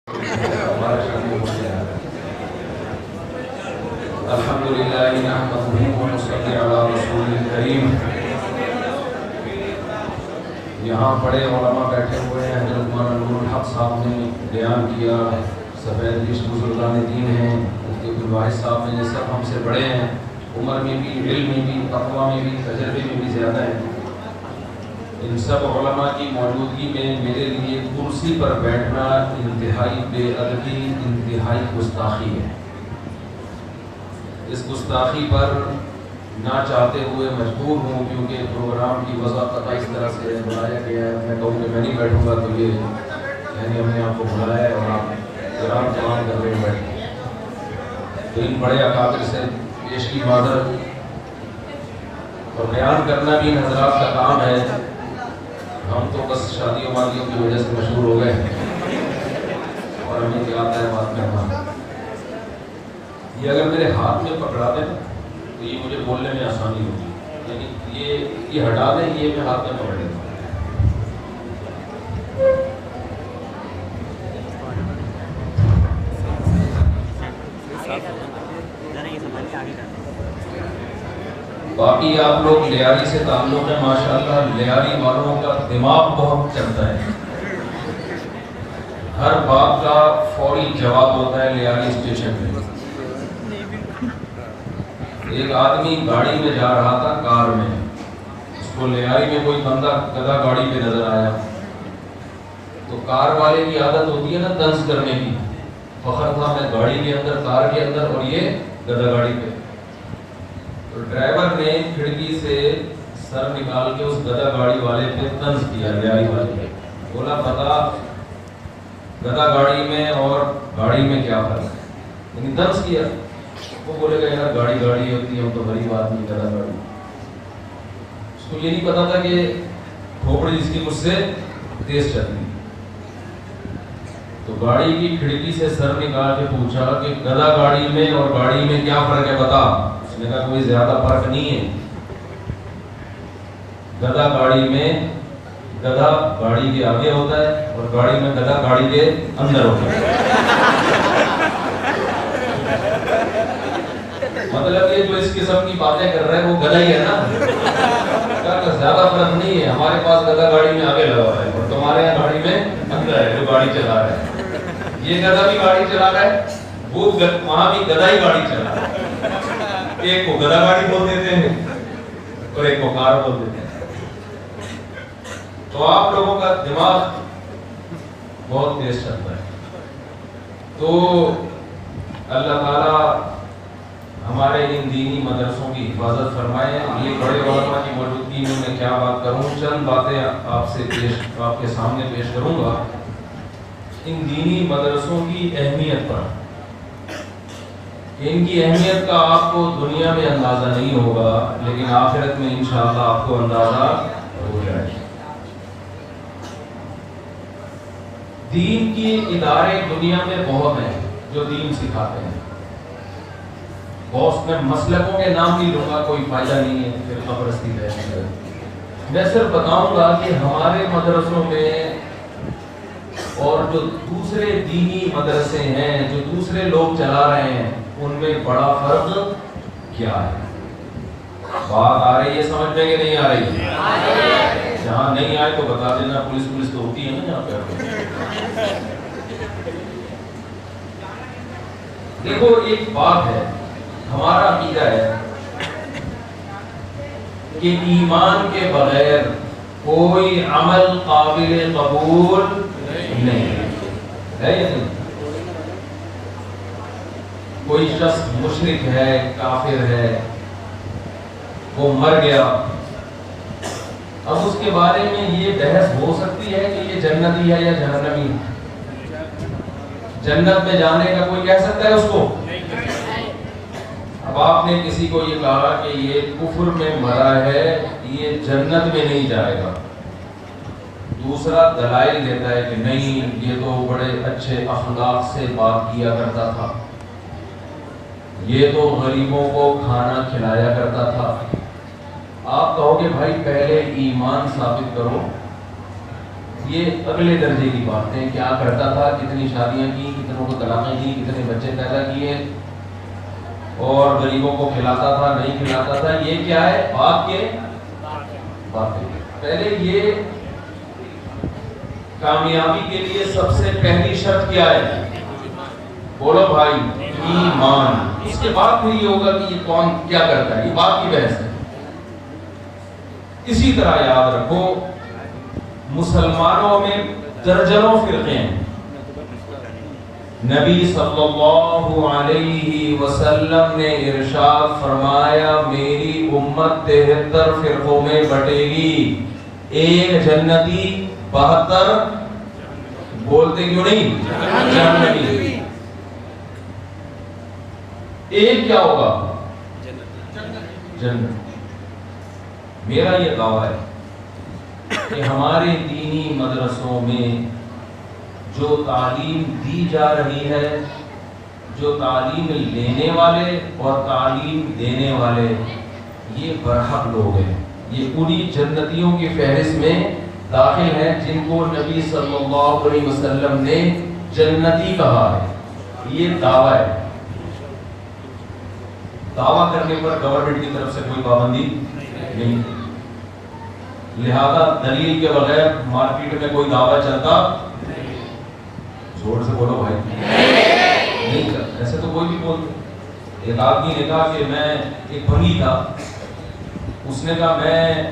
الحمدللہ نحمدہ ونصلی علی رسول الکریم۔ یہاں بڑے علماء بیٹھے ہوئے ہیں، حضرت مولانا نور الحق صاحب نے بیان کیا، سفید ریش بزرگان دین ہیں، مفتی عبدالواحد صاحب نے، یہ سب ہم سے بڑے ہیں، عمر میں بھی، علم میں بھی، تقوی میں بھی، تجربے میں بھی زیادہ ہیں۔ ان سب علماء کی موجودگی میں میرے لیے کرسی پر بیٹھنا انتہائی بے ادبی، انتہائی گستاخی ہے۔ اس گستاخی پر نہ چاہتے ہوئے مجبور ہوں، کیونکہ پروگرام کی وضاحت اس طرح سے بنایا گیا ہے۔ میں کہوں کہ میں نہیں بیٹھوں گا تو یہ یعنی ہم نے آپ کو بلایا ہے اور آپ کرام کر رہے بیٹھے، تو ان بڑے اکابر سے پیش کی معذرت اور بیان کرنا بھی ان حضرات کا کام ہے۔ ہم تو بس شادیوں وادیوں کی وجہ سے مشہور ہو گئے اور ہمیں کیا آتا ہے بات کرنا۔ یہ اگر میرے ہاتھ میں پکڑا دیں تو یہ مجھے بولنے میں آسانی ہوگی، یعنی یہ ہٹا دیں، یہ میں ہاتھ میں پکڑ لیتا ہوں۔ باقی آپ لوگ لیاری سے تعلق ہے، ماشاءاللہ لیاری والوں کا دماغ بہت چلتا ہے، ہر بات کا فوری جواب ہوتا ہے لیاری اسٹیشن میں۔ ایک آدمی گاڑی میں جا رہا تھا، کار میں، اس کو لیاری میں کوئی بندہ گدھا گاڑی پہ نظر آیا، تو کار والے کی عادت ہوتی ہے نا طنز کرنے کی، فخر تھا میں گاڑی کے اندر، کار کے اندر، اور یہ گدھا گاڑی پہ۔ تو ڈرائیور نے کھڑکی سے سر نکال کے اس گدھا گاڑی والے پہ طنز کیا، لیاری والے پہ، بولا بتا گدھا گاڑی میں اور گاڑی میں کیا فرق ہے، یعنی طنز کیا۔ وہ بولے گا یار گاڑی گاڑی ہوتی ہے، ہم تو غریب آدمی، گدھا گاڑی۔ اس کو یہ نہیں پتا تھا کہ کھوپڑی جس کی مجھ سے تیز چلتی۔ تو گاڑی کی کھڑکی سے سر نکال کے پوچھا کہ گدھا گاڑی میں اور گاڑی میں کیا فرق ہے بتا۔ اس نے کہا کوئی زیادہ فرق نہیں ہے، گدھا گاڑی میں گدھا گاڑی کے آگے ہوتا ہے اور گاڑی میں گدھا گاڑی کے اندر ہوتا ہے۔ مطلب یہ جو اس قسم کی باتیں کر رہا ہے وہ گدھا ہی ہے نا، کہا زیادہ فرق نہیں ہے، ہمارے پاس گدھا گاڑی میں آگے لگا ہوا ہے اور تمہارے یہاں گاڑی میں اندر ہے جو گاڑی چلا رہا ہے۔ یہ گدھا بھی گاڑی چلا رہا ہے، وہ وہاں بھی گدھا ہی گاڑی چلا رہا ہے۔ ایک کو گدھا گاڑی بول دیتے ہیں اور ایک کو کار بول دیتے ہیں۔ تو آپ لوگوں کا دماغ بہت تیز چلتا ہے، تو اللہ تعالیٰ ہمارے ان دینی مدرسوں کی حفاظت فرمائے۔ یہ بڑے علماء کی موجودگی میں میں کیا بات کروں، چند باتیں آپ کے سامنے پیش کروں گا ان دینی مدرسوں کی اہمیت پر۔ ان کی اہمیت کا آپ کو دنیا میں اندازہ نہیں ہوگا، لیکن آخرت میں انشاءاللہ آپ کو اندازہ ہو جائے گا۔ دین کے ادارے دنیا میں بہت ہیں جو دین سکھاتے ہیں، بہت میں مسلکوں کے نام نہیں لوں گا، کوئی فائدہ نہیں ہے فرقہ پرستی رہنے کا۔ میں صرف بتاؤں گا کہ ہمارے مدرسوں میں اور جو دوسرے دینی مدرسے ہیں جو دوسرے لوگ چلا رہے ہیں ان میں بڑا فرق کیا ہے۔ بات آ رہی ہے سمجھ میں کہ نہیں آ رہی ہے؟ جہاں نہیں آئے تو بتا دینا، پولیس تو ہوتی ہے نا یہاں پہ۔ دیکھو ایک بات ہے، ہمارا عقیدہ ہے کہ ایمان کے بغیر کوئی عمل قابل قبول نہیں ہے یا نہیں؟ کوئی شخص مشرک ہے، کافر ہے، وہ مر گیا، اب اس کے بارے میں یہ بحث ہو سکتی ہے کہ یہ جنتی ہے یا جہنمی ہے؟ جنت میں جانے کا کوئی کہہ سکتا ہے اس کو؟ اب آپ نے کسی کو یہ کہا کہ یہ کفر میں مرا ہے، یہ جنت میں نہیں جائے گا، دوسرا دلائل دیتا ہے کہ نہیں یہ تو بڑے اچھے اخلاق سے بات کیا کرتا تھا، یہ تو غریبوں کو کھانا کھلایا کرتا تھا۔ آپ کہو کہ بھائی پہلے ایمان ثابت کرو، یہ اگلے درجے کی باتیں، کیا کرتا تھا، کتنی شادیاں کی، کتنوں کو طلاقیں دی، کتنے بچے پیدا کیے، اور غریبوں کو کھلاتا تھا نہیں کھلاتا تھا، یہ کیا ہے باپ کے باتیں۔ پہلے یہ کامیابی کے لیے سب سے پہلی شرط کیا ہے؟ بولو بھائی، ایمان۔ اس کے بعد پھر یہ ہوگا کہ یہ کون کیا کرتا ہے، یہ بات کی بحث ہے۔ اسی طرح یاد رکھو، مسلمانوں میں درجنوں فرقے ہیں۔ نبی صلی اللہ علیہ وسلم نے ارشاد فرمایا میری امت 73 فرقوں میں بٹے گی، ایک جنتی 72 بولتے کیوں نہیں جنتی۔ ایک کیا ہوگا؟ جنت۔ میرا یہ دعویٰ ہے کہ ہمارے دینی مدرسوں میں جو تعلیم دی جا رہی ہے، جو تعلیم لینے والے اور تعلیم دینے والے، یہ برحق لوگ ہیں، یہ انہی جنتیوں کی فہرست میں داخل ہیں جن کو نبی صلی اللہ علیہ وسلم نے جنتی کہا ہے۔ یہ دعویٰ ہے۔ دعویٰ کرنے پر گورنمنٹ کی طرف سے کوئی پابندی نہیں، لہذا دلیل کے بغیر مارکیٹ میں کوئی دعویٰ چلتا، زور سے بولو بھائی، نہیں چلتا۔ ایسے تو کوئی بھی بولتے۔ ایک آدمی نے کہا کہ میں ایک بھنگی تھا، اس نے کہا میں،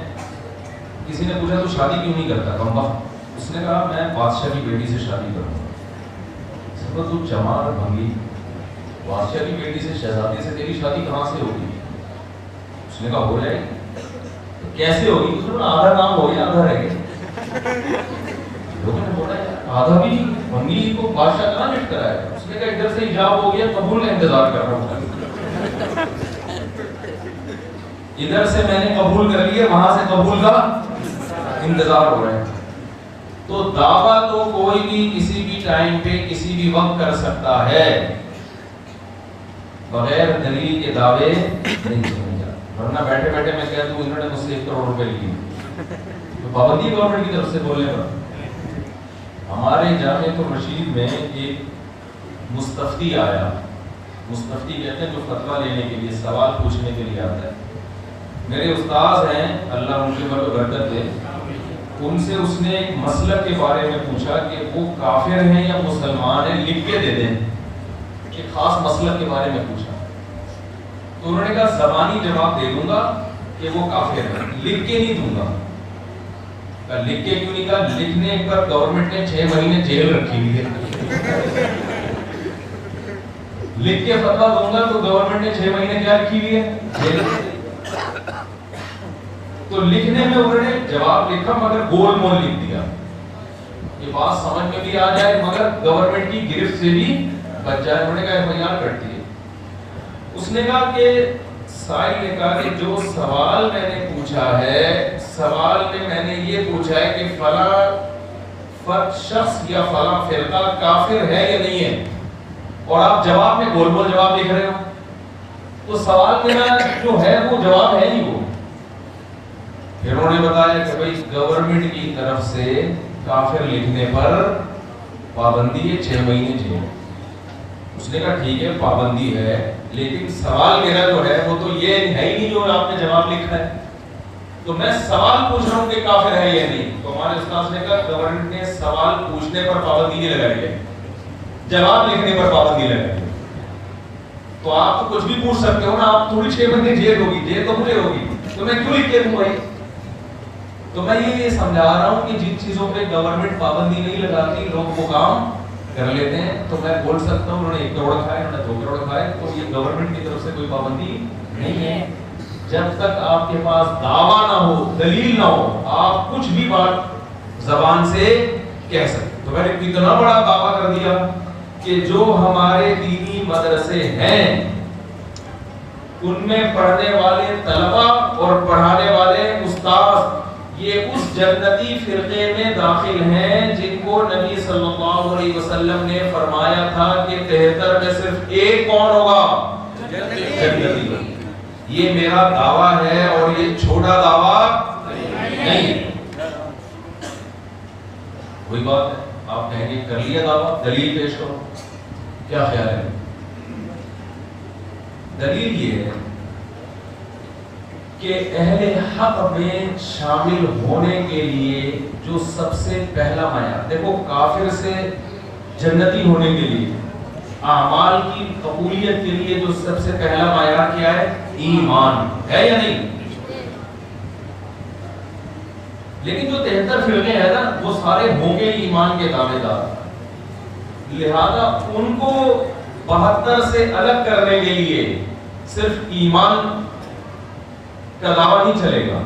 کسی نے پوچھا تو شادی کیوں نہیں کرتا کمبخت، اس نے کہا میں بادشاہ کی بیٹی سے شادی کروں گا۔ تو چمار بھنگی، بادشاہ کی بیٹی سے، شہزادی سے تیری شادی کہاں سے ہوگی؟ اس نے کہا ہو جائے گی۔ کیسے ہوگی؟ اس نے آدھا کام ہو گیا، آدھا رہ گیا۔ لوگوں نے بولا آدھا بھی بھنگی کو بادشاہ کہاں لٹ کرائے گا؟ اس نے کہا ادھر سے ایجاب ہو گیا، قبول کا انتظار کر رہا ہوں، ادھر سے میں نے قبول کر لیا، وہاں سے قبول کا انتظار ہو رہا ہے۔ تو دعویٰ تو کوئی بھی کسی بھی ٹائم پہ کسی بھی وقت کر سکتا ہے، بغیر دلیل کے دعوے نہیں سنے جاتے۔ ورنہ بیٹھے بیٹھے میں کہہ دوں انہوں نے مجھ سے 1 کروڑ روپے لیے، تو پابندی گورنمنٹ کی طرف سے بولنے پر۔ ہمارے جامعۃ الرشید میں ایک مستفتی آیا، مستفتی کہتے ہیں جو فتویٰ لینے کے لیے، سوال پوچھنے کے لیے آتا ہے۔ میرے استاذ ہیں، اللہ ان کے بل برکت دے، ان سے اس نے ایک مسلک کے بارے میں پوچھا کہ وہ کافر ہیں یا مسلمان ہیں، لکھ کے دے دیں۔ ایک خاص مسلک کے بارے میں پوچھا، تو انہوں نے کہا زبانی جواب دے دوں گا کہ وہ کافر ہیں، لکھ کے نہیں دوں گا۔ لکھ کے کیوں نہیں کہا؟ لکھنے پر گورنمنٹ نے 6 مہینے جیل رکھی ہوئی ہے۔ لکھ کے فتویٰ دوں گا تو گورنمنٹ نے 6 مہینے کیا رکھی ہوئی ہے؟ جیل۔ تو لکھنے میں انہوں نے جواب لکھا مگر گول مول لکھ دیا، یہ بات سمجھ میں بھی آ جائے مگر گورنمنٹ کی گرفت سے بھی بچ جائے۔ انہوں نے کہا FIR کرتی ہے۔ اس نے کہا کہ سائل نے کہا کہ جو سوال میں نے پوچھا ہے، سوال میں نے یہ پوچھا ہے کہ فلاں شخص یا فلاں فرقہ کافر ہے یا نہیں ہے، اور آپ جواب میں گول مول جواب لکھ رہے ہو، تو سوال میرا جو ہے وہ جواب ہے نہیں وہ۔ پھر انہوں نے بتایا کہ بھائی گورنمنٹ کی طرف سے کافر لکھنے پر پابندی ہے 6 مہینے جیل۔ اس نے کہا ٹھیک ہے پابندی ہے، لیکن سوال میرا جو ہے وہ تو یہ ہے ہی نہیں جو آپ نے جواب لکھا ہے، تو میں سوال پوچھ رہا ہوں کہ کافر ہے یا نہیں۔ تو ہمارے استاد نے کہا گورنمنٹ نے سوال پوچھنے پر پابندی نہیں لگائی ہے، جواب لکھنے پر پابندی لگائی ہے۔ تو آپ تو کچھ بھی پوچھ سکتے ہو نا، آپ تھوڑی 6 مہینے جیل ہوگی، جیل تو مجھے ہوگی، تو میں کیوں لکھ کے دوں بھائی؟ تو میں یہ سمجھا رہا ہوں کہ جن چیزوں پہ گورنمنٹ پابندی نہیں لگاتی لوگ وہ کام کر لیتے ہیں۔ تو میں بول سکتا ہوں انہوں نے 1 کروڑ کھائے، انہوں نے 2 کروڑ کھائے، تو یہ گورنمنٹ کی طرف سے کوئی پابندی نہیں ہے۔ جب تک آپ کے پاس دعویٰ نہ ہو، دلیل نہ ہو، آپ کچھ بھی بات زبان سے کہہ سکتے۔ تو میں نے اتنا بڑا دعویٰ کر دیا کہ جو ہمارے دینی مدرسے ہیں ان میں پڑھنے والے طلبہ اور پڑھانے والے استاد یہ اس جنتی فرقے میں داخل ہیں جن کو نبی صلی اللہ علیہ وسلم نے فرمایا تھا کہ 73 میں صرف ایک کون ہوگا؟ جنتی۔ یہ میرا دعویٰ ہے اور یہ چھوٹا دعویٰ نہیں۔ وہی بات ہے، آپ کہیں گے کر لیا دعویٰ، دلیل پیش کرو، کیا خیال ہے؟ دلیل یہ ہے کہ اہل حق میں شامل ہونے کے لیے جو سب سے پہلا معیار، دیکھو کافر سے جنتی ہونے کے لیے، اعمال کی قبولیت کے لیے جو سب سے پہلا معیار کیا ہے؟ ایمان ہے یا نہیں؟ لیکن جو 73 فرقے ہیں نا وہ سارے ہوں گے ایمان کے دعوے دار، لہذا ان کو 72 سے الگ کرنے کے لیے صرف ایمان کا دعویٰ نہیں چلے گا،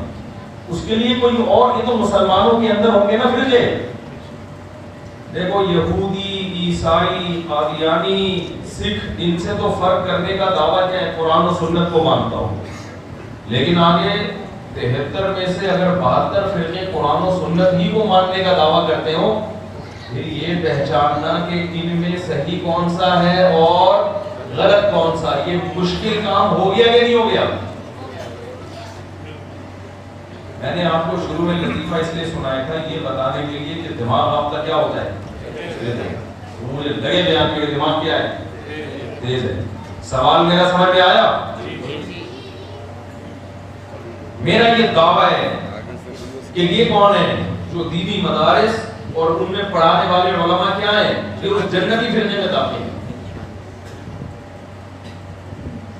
اس کے لیے کوئی اور، یہ تو مسلمانوں کے اندر ہوں گے نا فرقے، دیکھو یہودی، عیسائی، قادیانی، سکھ، ان سے تو فرق کرنے کا دعویٰ کیا ہے؟ قرآن و سنت کو مانتا ہوں، لیکن آگے 73 میں سے اگر 72 فرقے قرآن و سنت ہی کو ماننے کا دعویٰ کرتے ہو، پھر یہ پہچاننا کہ ان میں صحیح کون سا ہے اور غلط کون سا، یہ مشکل کام ہو گیا کہ نہیں ہو گیا؟ میں نے آپ کو شروع میں لطیفہ اس لیے سنایا تھا یہ بتانے کے لیے کہ دماغ آپ کا کیا ہوتا ہے، مجھے لگے بیان کے دماغ کیا ہے؟ تیز ہے۔ سوال میرا سمجھ میں آیا؟ میرا یہ دعویٰ ہے کہ یہ کون ہے جو دینی مدارس اور ان میں پڑھانے والے علماء کیا ہیں کہ اس جنتی فرقے میں داخل ہیں۔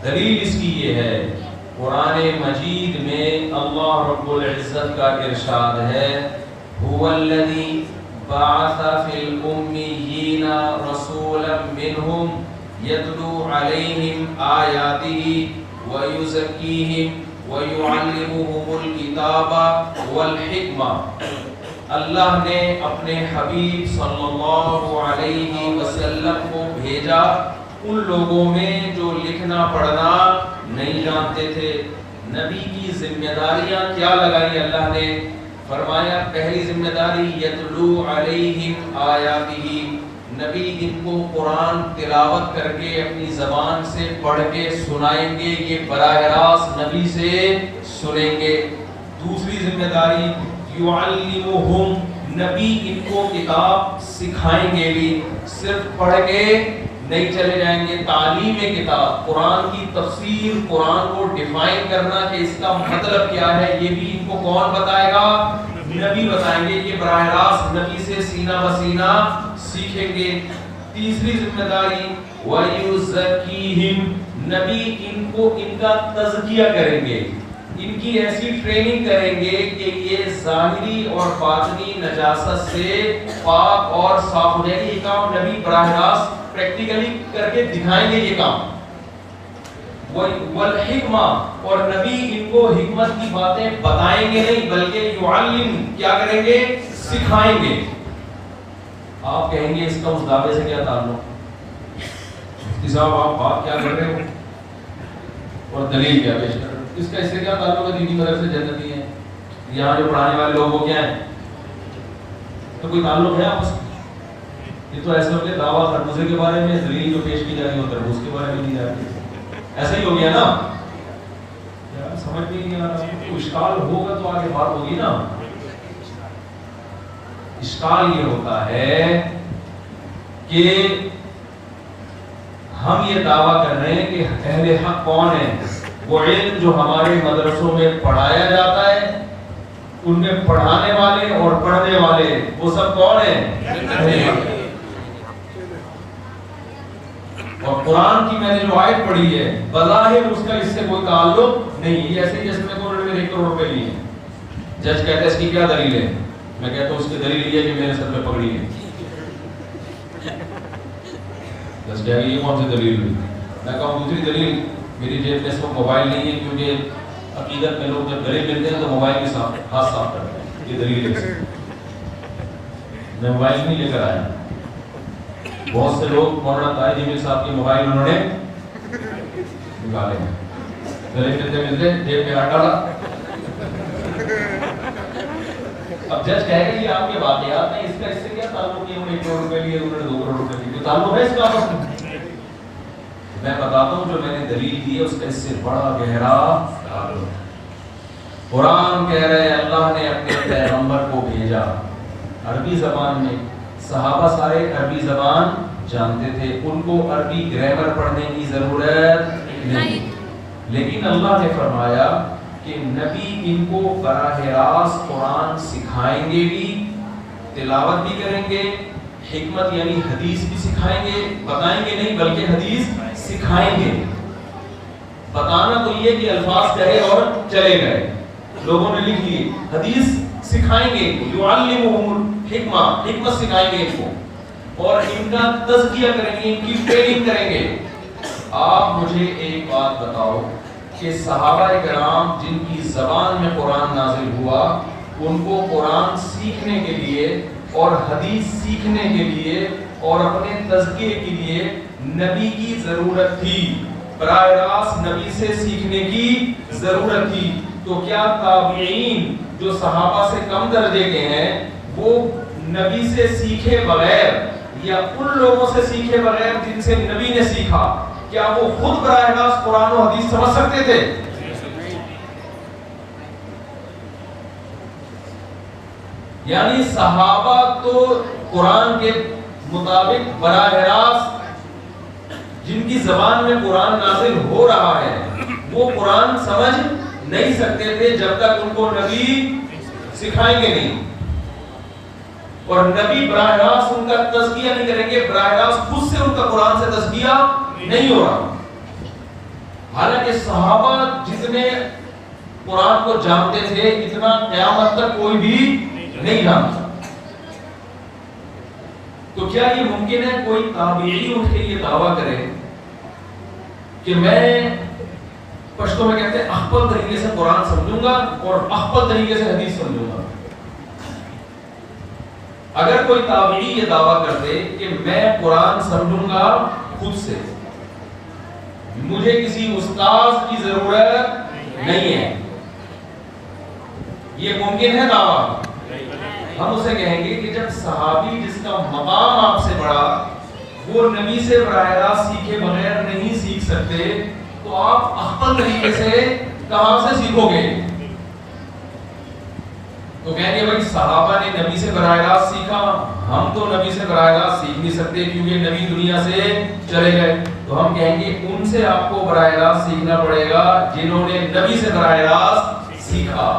دلیل اس کی یہ ہے، قرآن مجید میں اللہ رب العزت کا ارشاد ہے، هو الذی بعث فی الأمیین رسولا منہم یتلو علیہم آیاتہ ویزکیہم وَيُعَلِّمُهُمُ الْكِتَابَ وَالْحِکْمَةَ، اللہ نے اپنے حبیب صلی اللہ علیہ وسلم کو بھیجا ان لوگوں میں جو لکھنا پڑھنا نہیں جانتے تھے۔ نبی کی ذمہ داریاں کیا لگائی اللہ نے؟ فرمایا پہلی ذمہ داری یتلو علیہم آیاتہ، نبی ان کو قرآن تلاوت کر کے اپنی زبان سے پڑھ کے سنائیں گے، یہ براہ راست نبی سے سنیں گے۔ دوسری ذمہ داری یعلمہم، نبی ان کو کتاب سکھائیں گے بھی، صرف پڑھ کے نہیں چلے جائیں گے، تعلیم کتاب، قرآن کی تفسیر، قرآن کو ڈیفائن کرنا کہ اس کا مطلب کیا ہے، یہ بھی ان کو کون بتائے گا؟ نبی بتائیں گے، یہ براہ راست نبی سے سینہ بسینہ سیکھیں گے۔ تیسری ذمہ داری وَيُزَكِّيهِمْ، نبی ان کو ان کا تزکیہ کریں گے، ان کی ایسی ٹریننگ کریں گے کہ یہ ظاہری اور باطنی نجاست سے پاک اور صاف ہو جائے گی۔ یہ کام نبی براہ راست پریکٹیکلی کر کے دکھائیں گے یہ کام۔ والحکمہ، اور نبی ان کو حکمت کی باتیں بتائیں گے نہیں بلکہ یعلم، کیا کریں گے؟ سکھائیں گے۔ آپ کہیں گے اس کا اس دعوے سے کیا تعلق؟ مفتی صاحب آپ بات کیا کر رہے ہو اور دلیل کیا پیش کر رہے ہو؟ اس کا اس سے کیا تعلق ہے؟ دینی مدرسے جنتی ہیں، یہاں جو پڑھانے والے لوگ وہ کیا ہیں؟ تو کوئی تعلق ہے آپس میں؟ یہ تو ایسے ہو گیا دعویٰ خربوزے کے بارے میں، دلیل جو پیش کی جا رہی ہے وہ تربوز کے بارے میں دی جا رہی ہے، ایسا ہی ہو گیا نا؟ یار سمجھ میں نہیں آ رہا، کوئی اشکال ہوگا تو آگے بات ہوگی نا۔ اشکال یہ ہوتا ہے کہ ہم یہ دعویٰ کر رہے ہیں کہ اہل حق کون ہیں؟ وہ علم جو ہمارے مدرسوں میں پڑھایا جاتا ہے، ان میں پڑھانے والے اور پڑھنے والے وہ سب کون ہیں؟ اہل حق۔ اور قرآن کی میں نے جو آیت پڑھی ہے بظاہر اس کا اس سے کوئی تعلق نہیں ہے، ایسے جیسے میں کو میرے 1 کروڑ روپے لیے، جج کہتا ہے اس کی کیا دلیل ہے؟ میں کہتا ہوں اس کی دلیل یہ ہے کہ میرے سر پہ پگڑی ہے۔ جج کہے گا یہ کون سی دلیل ہوئی؟ میں کہوں دوسری دلیل، میری جیب میں اس وقت موبائل نہیں ہے کیونکہ عقیدت میں لوگ جب گلے ملتے ہیں تو موبائل کے ہاتھ صاف کرتے ہیں، یہ دلیل ہے۔ میں موبائل نہیں لے کر آیا، بہت سے لوگ مولانا طاہر جمیل صاحب کے موبائل انہوں نے نکالے ہیں، گلے ملتے ملتے جیب میں ہاتھ ڈالا۔ اب جج کہے گا یہ آپ کے واقعات ہیں، اس کا اس سے کیا تعلق ہے؟ 1 کروڑ روپے لیے، انہوں نے 2 کروڑ روپے لیے، تعلق ہے اس کا آپس میں؟ میں بتاتا ہوں جو میں نے دلیل دی ہے اس کا اس سے بڑا گہرا تعلق ہے۔ قرآن کہہ رہے ہیں اللہ نے اپنے پیغمبر کو بھیجا، عربی زبان میں. صحابہ سارے عربی زبان جانتے تھے, ان کو عربی گرامر پڑھنے کی ضرورت نہیں. لیکن اللہ نے فرمایا کہ نبی ان کو براہ راست قرآن سکھائیں گے بھی, تلاوت بھی کریں گے, حکمت یعنی حدیث بھی سکھائیں گے, بتائیں گے نہیں بلکہ حدیث سکھائیں گے. بتانا تو یہ کہ الفاظ کہے اور چلے گئے, لوگوں نے لکھ لیے, حدیث سکھائیں گے, یعلمہم الحکمہ, حکمت سکھائیں گے ان کو, اور ان کا تزکیہ کریں گے, ان کی ٹریننگ کریں گے. آپ مجھے ایک بات بتاؤ کہ صحابہ کرام جن کی زبان میں قرآن نازل ہوا, ان کو قرآن سیکھنے کے لیے اور حدیث سیکھنے کے لیے اور اپنے تزکیے کے لیے نبی کی ضرورت تھی, براہ راست نبی سے سیکھنے کی ضرورت تھی. تو کیا تابعین جو صحابہ سے کم درجے کے ہیں وہ نبی سے سیکھے بغیر یا ان لوگوں سے سیکھے بغیر جن سے نبی نے سیکھا, کیا وہ خود براہ راست قرآن و حدیث سمجھ سکتے تھے؟ یعنی صحابہ تو قرآن کے مطابق براہ راست جن کی زبان میں قرآن نازل ہو رہا ہے وہ قرآن سمجھ نہیں سکتے تھے جب تک ان کو نبی سکھائیں گے نہیں, اور نبی براہ راست ان کا تزکیہ نہیں کریں گے, براہ راست خود سے ان کا قرآن سے تزکیہ نہیں ہو رہا. حالانکہ صحابہ جتنے قرآن کو جانتے تھے اتنا قیامت تک کوئی بھی نہیں جانتا. تو کیا یہ ممکن ہے کوئی تابعی اٹھ کے یہ دعویٰ کرے کہ میں پشتو میں کہتے ہیں اخبل طریقے سے قرآن سمجھوں گا اور اخبل طریقے سے حدیث سمجھوں گا؟ اگر کوئی تابعی یہ دعویٰ کرتے کہ میں قرآن سمجھوں گا خود سے, مجھے کسی استاذ کی ضرورت نہیں ہے, یہ ممکن ہے دعویٰ؟ ہم اسے کہیں گے کہ جب صحابی جس کا مقام آپ سے بڑا وہ نبی سے براہ راست سیکھے بغیر نہیں سیکھ سکتے تو آپ اخبل طریقے سے کہاں سے سیکھو گے؟ تو کہیں گے بھائی صحابہ نے نبی سے براہ راست سیکھا, ہم تو نبی سے براہ راست سیکھ نہیں سکتے کیونکہ نبی دنیا سے چلے گئے. تو ہم کہیں گے ان سے آپ کو براہ راست سیکھنا پڑے گا جنہوں نے نبی سے براہ راست سیکھا.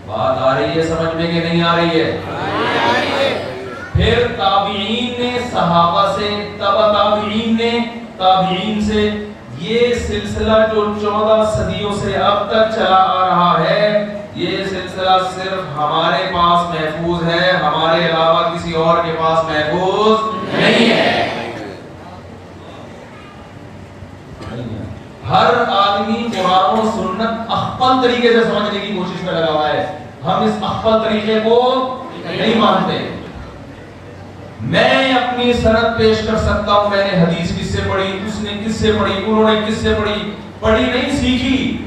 بات آ رہی ہے سمجھ میں کہ نہیں آ رہی ہے؟ پھر تابعین نے صحابہ سے, تبع تابعین نے تابعین سے, یہ سلسلہ جو 14 صدیوں سے اب تک چلا آ رہا ہے یہ سلسلہ صرف ہمارے پاس محفوظ ہے, ہمارے علاوہ کسی اور کے پاس محفوظ نہیں ہے. ہر آدمی قرآن و سنت اخبل طریقے سے سمجھنے کی کوشش میں لگا ہوا ہے, ہم اس اخبل طریقے کو نہیں مانتے. میں اپنی سند پیش کر سکتا ہوں, میں نے حدیث کس سے پڑھی, اس نے کس سے پڑھی, انہوں نے کس سے پڑھی, پڑھی نہیں سیکھی.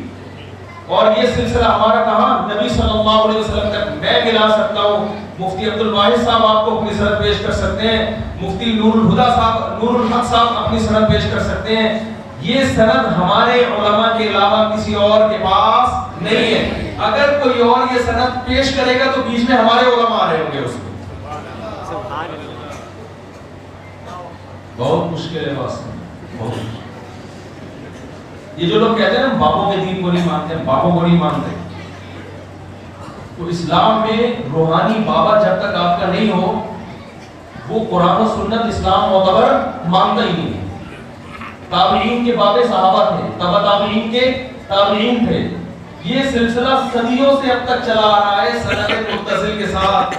اور یہ سلسلہ ہمارا کہاں, نبی صلی اللہ علیہ وسلم تک میں ملا سکتا ہوں. مفتی عبد الواحد صاحب آپ کو اپنی سند پیش کر سکتے ہیں, مفتی نور الہدیٰ صاحب, نور الحق صاحب اپنی سند پیش کر سکتے ہیں. یہ سند ہمارے علماء کے علاوہ کسی اور کے پاس نہیں ہے. اگر کوئی اور یہ سند پیش کرے گا تو بیچ میں ہمارے علماء آ رہے ہوں گے اس میں. بہت مشکل ہے بات سمجھنا, بہت مشکل. یہ جو لوگ کہتے ہیں نا باپوں کے دین کو نہیں مانتے, باپوں کو نہیں مانتے, تو اسلام میں روحانی بابا جب تک آپ کا نہیں ہو وہ قرآن و سنت اسلام معتبر مانتا ہی نہیں. تابعین کے بابے صحابہ تھے, تبع تابعین کے تابعین تھے. یہ سلسلہ صدیوں سے اب تک چلا آ رہا ہے سند متصل کے ساتھ,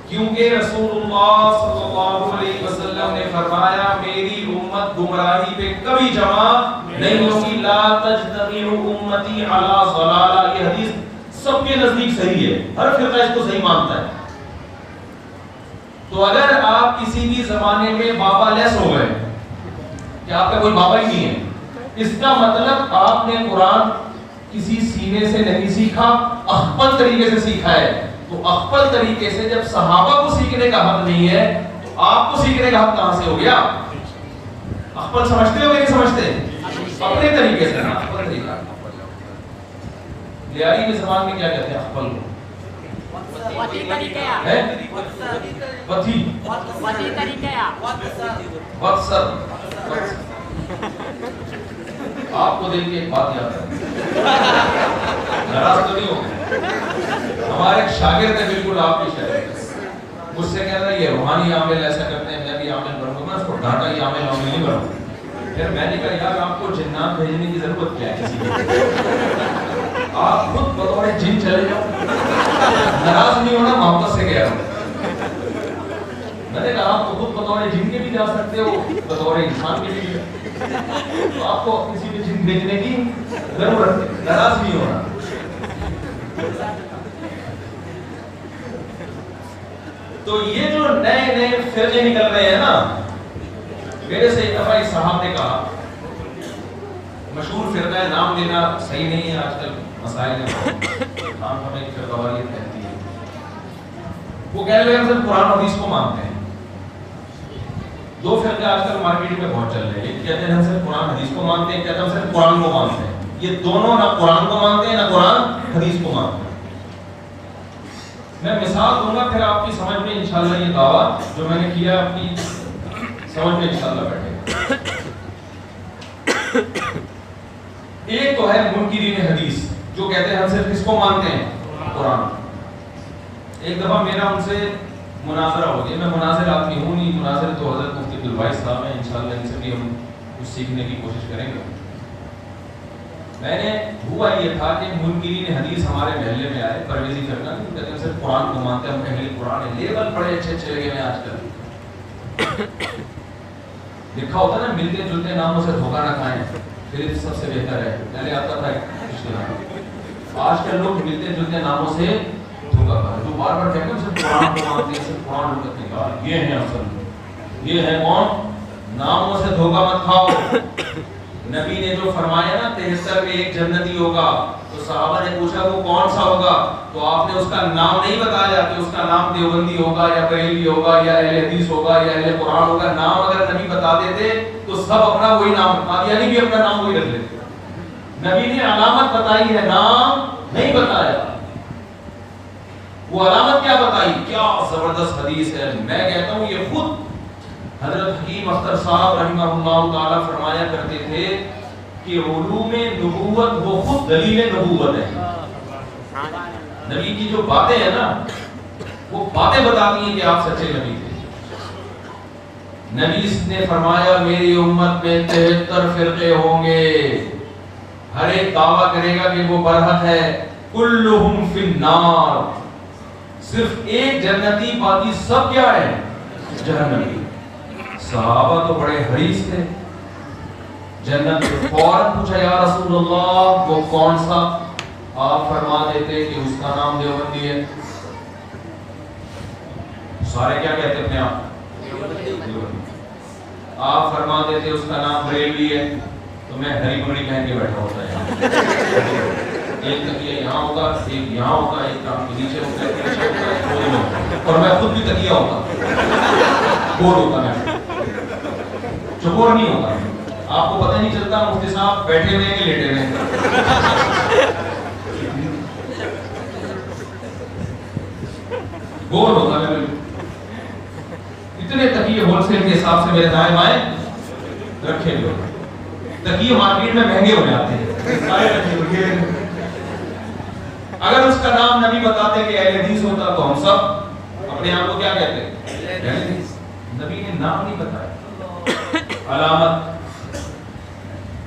کیونکہ رسول اللہ صلی اللہ علیہ وسلم نے فرمایا میری امت گمراہی پہ کبھی جمع نہیں ہوگی, لا تجتمع امتی علی ضلالہ. یہ حدیث سب کے نزدیک صحیح ہے, ہر فرقہ اس کو صحیح مانتا ہے. تو اگر آپ کسی بھی زمانے میں بابا لیس ہو گئے کہ آپ کا کوئی بابا ہی نہیں ہے, اس کا مطلب آپ نے قرآن کسی سینے سے نہیں سیکھا, اخبل طریقے سے سیکھا ہے. تو اخبل طریقے سے جب صحابہ کو سیکھنے کا حق نہیں ہے تو آپ کو سیکھنے کا حق کہاں سے ہو گیا؟ اخبل سمجھتے ہو کہ نہیں سمجھتے؟ اپنے طریقے سے نا, اخبل طریقہ. لیاری کے زبان میں کیا کہتے ہیں اخبل کو؟ Wati tarikaya. ہے پتھی Wati tarikaya. واتسر آپ کو دیکھ کے ایک بات یاد ہے ناراض تو نہیں ہو ہمارے ایک شاگرد ہے بالکل آپ کے شاگرد مجھ سے کہہ رہا ہے یہ روحانی عامل ایسا کرتے ہیں میں بھی عامل بنوں گا اس کو ڈانٹا یہ عامل نہیں بنوں پھر میں نے کہا یار آپ کو جنات بھیجنے کی ضرورت کیا ہے کسی کو آپ خود بطور جن چلے جاؤ ناراض نہیں ہونا محبت سے کہہ رہا ہوں میں نے کہا آپ تو خود بطور جن کے بھی جا سکتے ہو بطور انسان کے بھی تو آپ کو کسی بھی جن بھیجنے کی ضرورت ہے ناراض نہیں ہونا تو یہ جو نئے نئے فرقے نکل رہے ہیں نا میرے سے ایک دفعہ ایک صاحب نے کہا مشہور فرقہ ہے نام لینا صحیح نہیں ہے آج کل مسائل ہیں نام ہمیں فرقہ واریت کہتی ہے وہ کہہ رہے ہیں ہم قرآن و حدیث کو مانتے ہیں دو فرقے آج کل مارکیٹ میں بہت چل رہے ہیں ایک کہتے ہیں ہم صرف قرآن حدیث کو مانتے ہیں کہتے ہیں ہم صرف قرآن کو مانتے ہیں یہ دونوں نہ قرآن کو مانتے ہیں نہ قرآن حدیث کو مانتے ہیں میں مثال دوں گا پھر آپ کی سمجھ میں انشاءاللہ یہ دعویٰ جو میں نے کیا آپ کی سمجھ میں انشاءاللہ بیٹھے ایک تو ہے منکرین حدیث جو کہتے ہیں ہم صرف کس کو مانتے ہیں قرآن ایک دفعہ میرا ان سے مناظرہ ہو گیا میں مناظر آدمی ہوں نہیں مناظر تو حضرت مفتی عبدالباعث صاحب ہیں انشاءاللہ ان سے بھی ہم کچھ سیکھنے کی کوشش کریں گے میں نے ہوا یہ تھا کہ منکرین حدیث ہمارے محلے میں آئے پرویزی فرقہ نہیں کہتے ہیں صرف قرآن کو مانتے ہیں ہم اہل قرآن ہیں لیبل بڑے اچھے اچھے لگے ہیں آج کل لکھا ہوتا ہے نا ملتے جلتے ناموں سے دھوکہ نہ کھائیں پھر سب سے بہتر ہے پہلے آتا تھا آج کل لوگ ملتے جلتے ناموں سے دھوکہ کھائیں جو بار بار کہتے ہیں صرف قرآن کو مانتے ہیں صرف قرآن کو کہتے ہیں یہ ہے اصل یہ ہے کون ناموں سے دھوکہ مت کھاؤ نبی نے جو فرمایا نا 73 میں ایک جنتی ہوگا تو صحابہ نے پوچھا وہ کون سا ہوگا تو آپ نے اس کا نام نہیں بتایا کہ اس کا نام دیوبندی ہوگا یا بریلوی ہوگا یا اہل حدیث ہوگا یا اہل قرآن ہوگا نام اگر نبی بتا دیتے تو سب اپنا وہی نام قادیانی بھی اپنا نام وہی رکھ لیتے نبی نے علامت بتائی ہے نام نہیں بتایا وہ علامت کیا بتائی کیا زبردست حدیث ہے میں کہتا ہوں یہ خود حضرت حکیم اختر صاحب رحمہ اللہ تعالیٰ فرمایا کرتے تھے کہ علوم نبوت وہ خود دلیل نبوت ہے نبی کی جو باتیں ہیں نا وہ باتیں بتاتی ہیں کہ آپ سچے نبی تھے نبی نے فرمایا میری امت میں 73 فرقے ہوں گے ہر ایک دعویٰ کرے گا کہ وہ برحق ہے کلہم فی النار صرف ایک جنتی باقی سب کیا ہے جہنمی صحابہ تو بڑے حریص تھے جنت فوراً پوچھا یا رسول اللہ وہ کون سا آپ فرما دیتے کہ اس کا نام دیوبندی ہے سارے کیا کہتے اپنے آپ آپ فرما دیتے اس کا نام بریلوی ہے تو میں ہری بڑی پہن کے بیٹھا ہوتا ہے ایک تکیہ یہاں ہوگا ایک یہاں ہوگا ایک کام نیچے ہوگا ایک پیچھے ہوگا ایک کونے میں اور میں خود بھی تکیہ ہوگا گول ہوگا میں چکور نہیں ہوگا آپ کو پتہ نہیں چلتا مفتی صاحب بیٹھے ہوئے کہ لیٹے ہوئے گول ہوگا میں اتنے تکیے ہول سیل کے حساب سے میرے دائیں بائیں رکھے ہوئے تکیے مارکیٹ میں مہنگے ہو جاتے ہیں اگر اس کا نام نبی بتاتے کہ اہل حدیث ہوتا تو ہم سب اپنے آپ کو کیا کہتے ہیں نبی نے نام نہیں بتایا علامت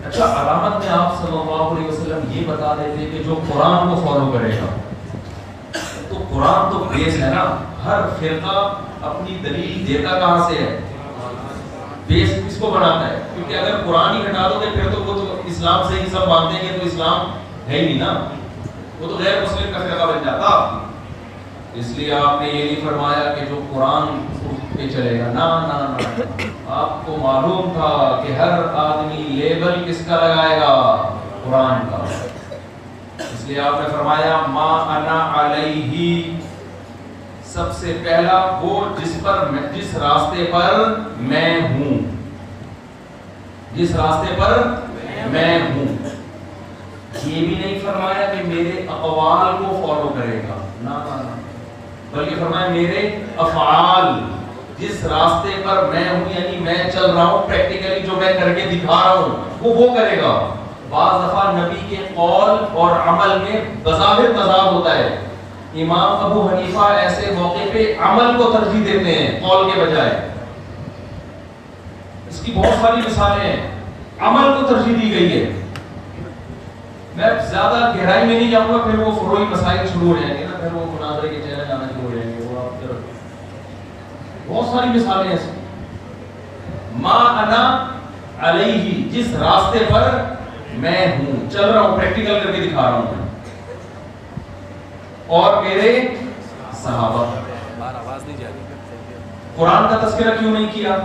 اچھا علامت میں آپ صلی اللہ علیہ وسلم یہ بتا دیتے کہ جو قرآن کو فالو کرے گا تو قرآن تو بیس ہے نا ہر فرقہ اپنی دلیل دیتا کہاں سے ہے بیس کس کو بناتا ہے کیونکہ اگر قرآن ہی ہٹا دو گے پھر تو وہ تو اسلام سے ہی سب مانتے ہیں تو اسلام ہے ہی نہیں نا وہ تو غیر مسلم کا فرقہ بن جاتا اس لیے آپ نے یہ نہیں فرمایا کہ جو قرآن پہ چلے گا نا نا نا آپ کو معلوم تھا کہ ہر آدمی لیبل کس کا لگائے گا قرآن کا اس لیے آپ نے فرمایا ما انا علیہ سب سے پہلا وہ جس راستے پر میں ہوں جس راستے پر میں ہوں یہ بھی نہیں فرمایا کہ میرے اقوال کو فالو کرے گا نا نا نا بلکہ فرمایا میرے افعال، جس راستے پر میں ہوں یعنی میں چل رہا ہوں، پریکٹیکلی جو میں کر کے دکھا رہا ہوں وہ کرے گا۔ بعض دفعہ نبی کے قول اور عمل میں بظاہر تضاد ہوتا ہے، امام ابو حنیفہ ایسے موقع پہ عمل کو ترجیح دیتے ہیں قول کے بجائے، اس کی بہت ساری مثالیں ہیں، عمل کو ترجیح دی گئی ہے۔ میں زیادہ گہرائی میں نہیں جاؤں گا، پھر وہ فروعی مسائل شروع ہو جائیں گے نا، پھر وہ مناظرے کے چینل آنا شروع ہو جائیں گے، وہ آپ بہت ساری مثالیں ہیں۔ ما انا علیہ، جس راستے پر میں ہوں، چل رہا ہوں، پریکٹیکل کر کے دکھا رہا ہوں، اور میرے صحابہ۔ قرآن کا تذکرہ کیوں نہیں کیا؟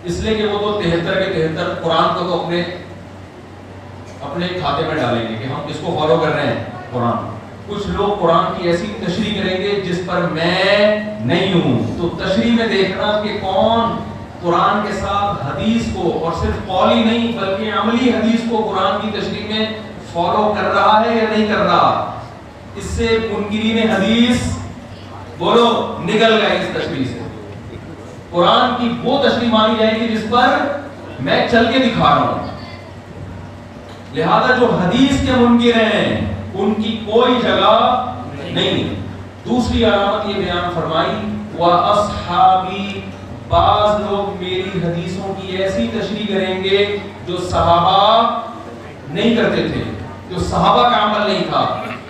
اس لیے کہ وہ تو 73 کے 73 قرآن کو تو اپنے کھاتے میں ڈالیں گے کہ ہم کس کو فالو کر رہے ہیں، قرآن۔ کچھ لوگ قرآن کی ایسی تشریح کریں گے جس پر میں نہیں ہوں، تو تشریح میں دیکھنا کہ کون قرآن کے ساتھ حدیث کو، اور صرف قولی نہیں بلکہ عملی حدیث کو قرآن کی تشریح میں فالو کر رہا ہے یا نہیں کر رہا۔ اس سے منکرین حدیث بولو نکل گئے اس تشریح سے۔ قرآن کی وہ تشریح مانی جائے گی جس پر میں چل کے دکھا رہا ہوں، لہذا جو حدیث کے منکر ہیں ان کی کوئی جگہ نہیں۔ دوسری علامت یہ بیان فرمائی، وَأَصْحَابِي، بعض لوگ میری حدیثوں کی ایسی تشریح کریں گے جو صحابہ نہیں کرتے تھے، جو صحابہ کا عمل نہیں تھا،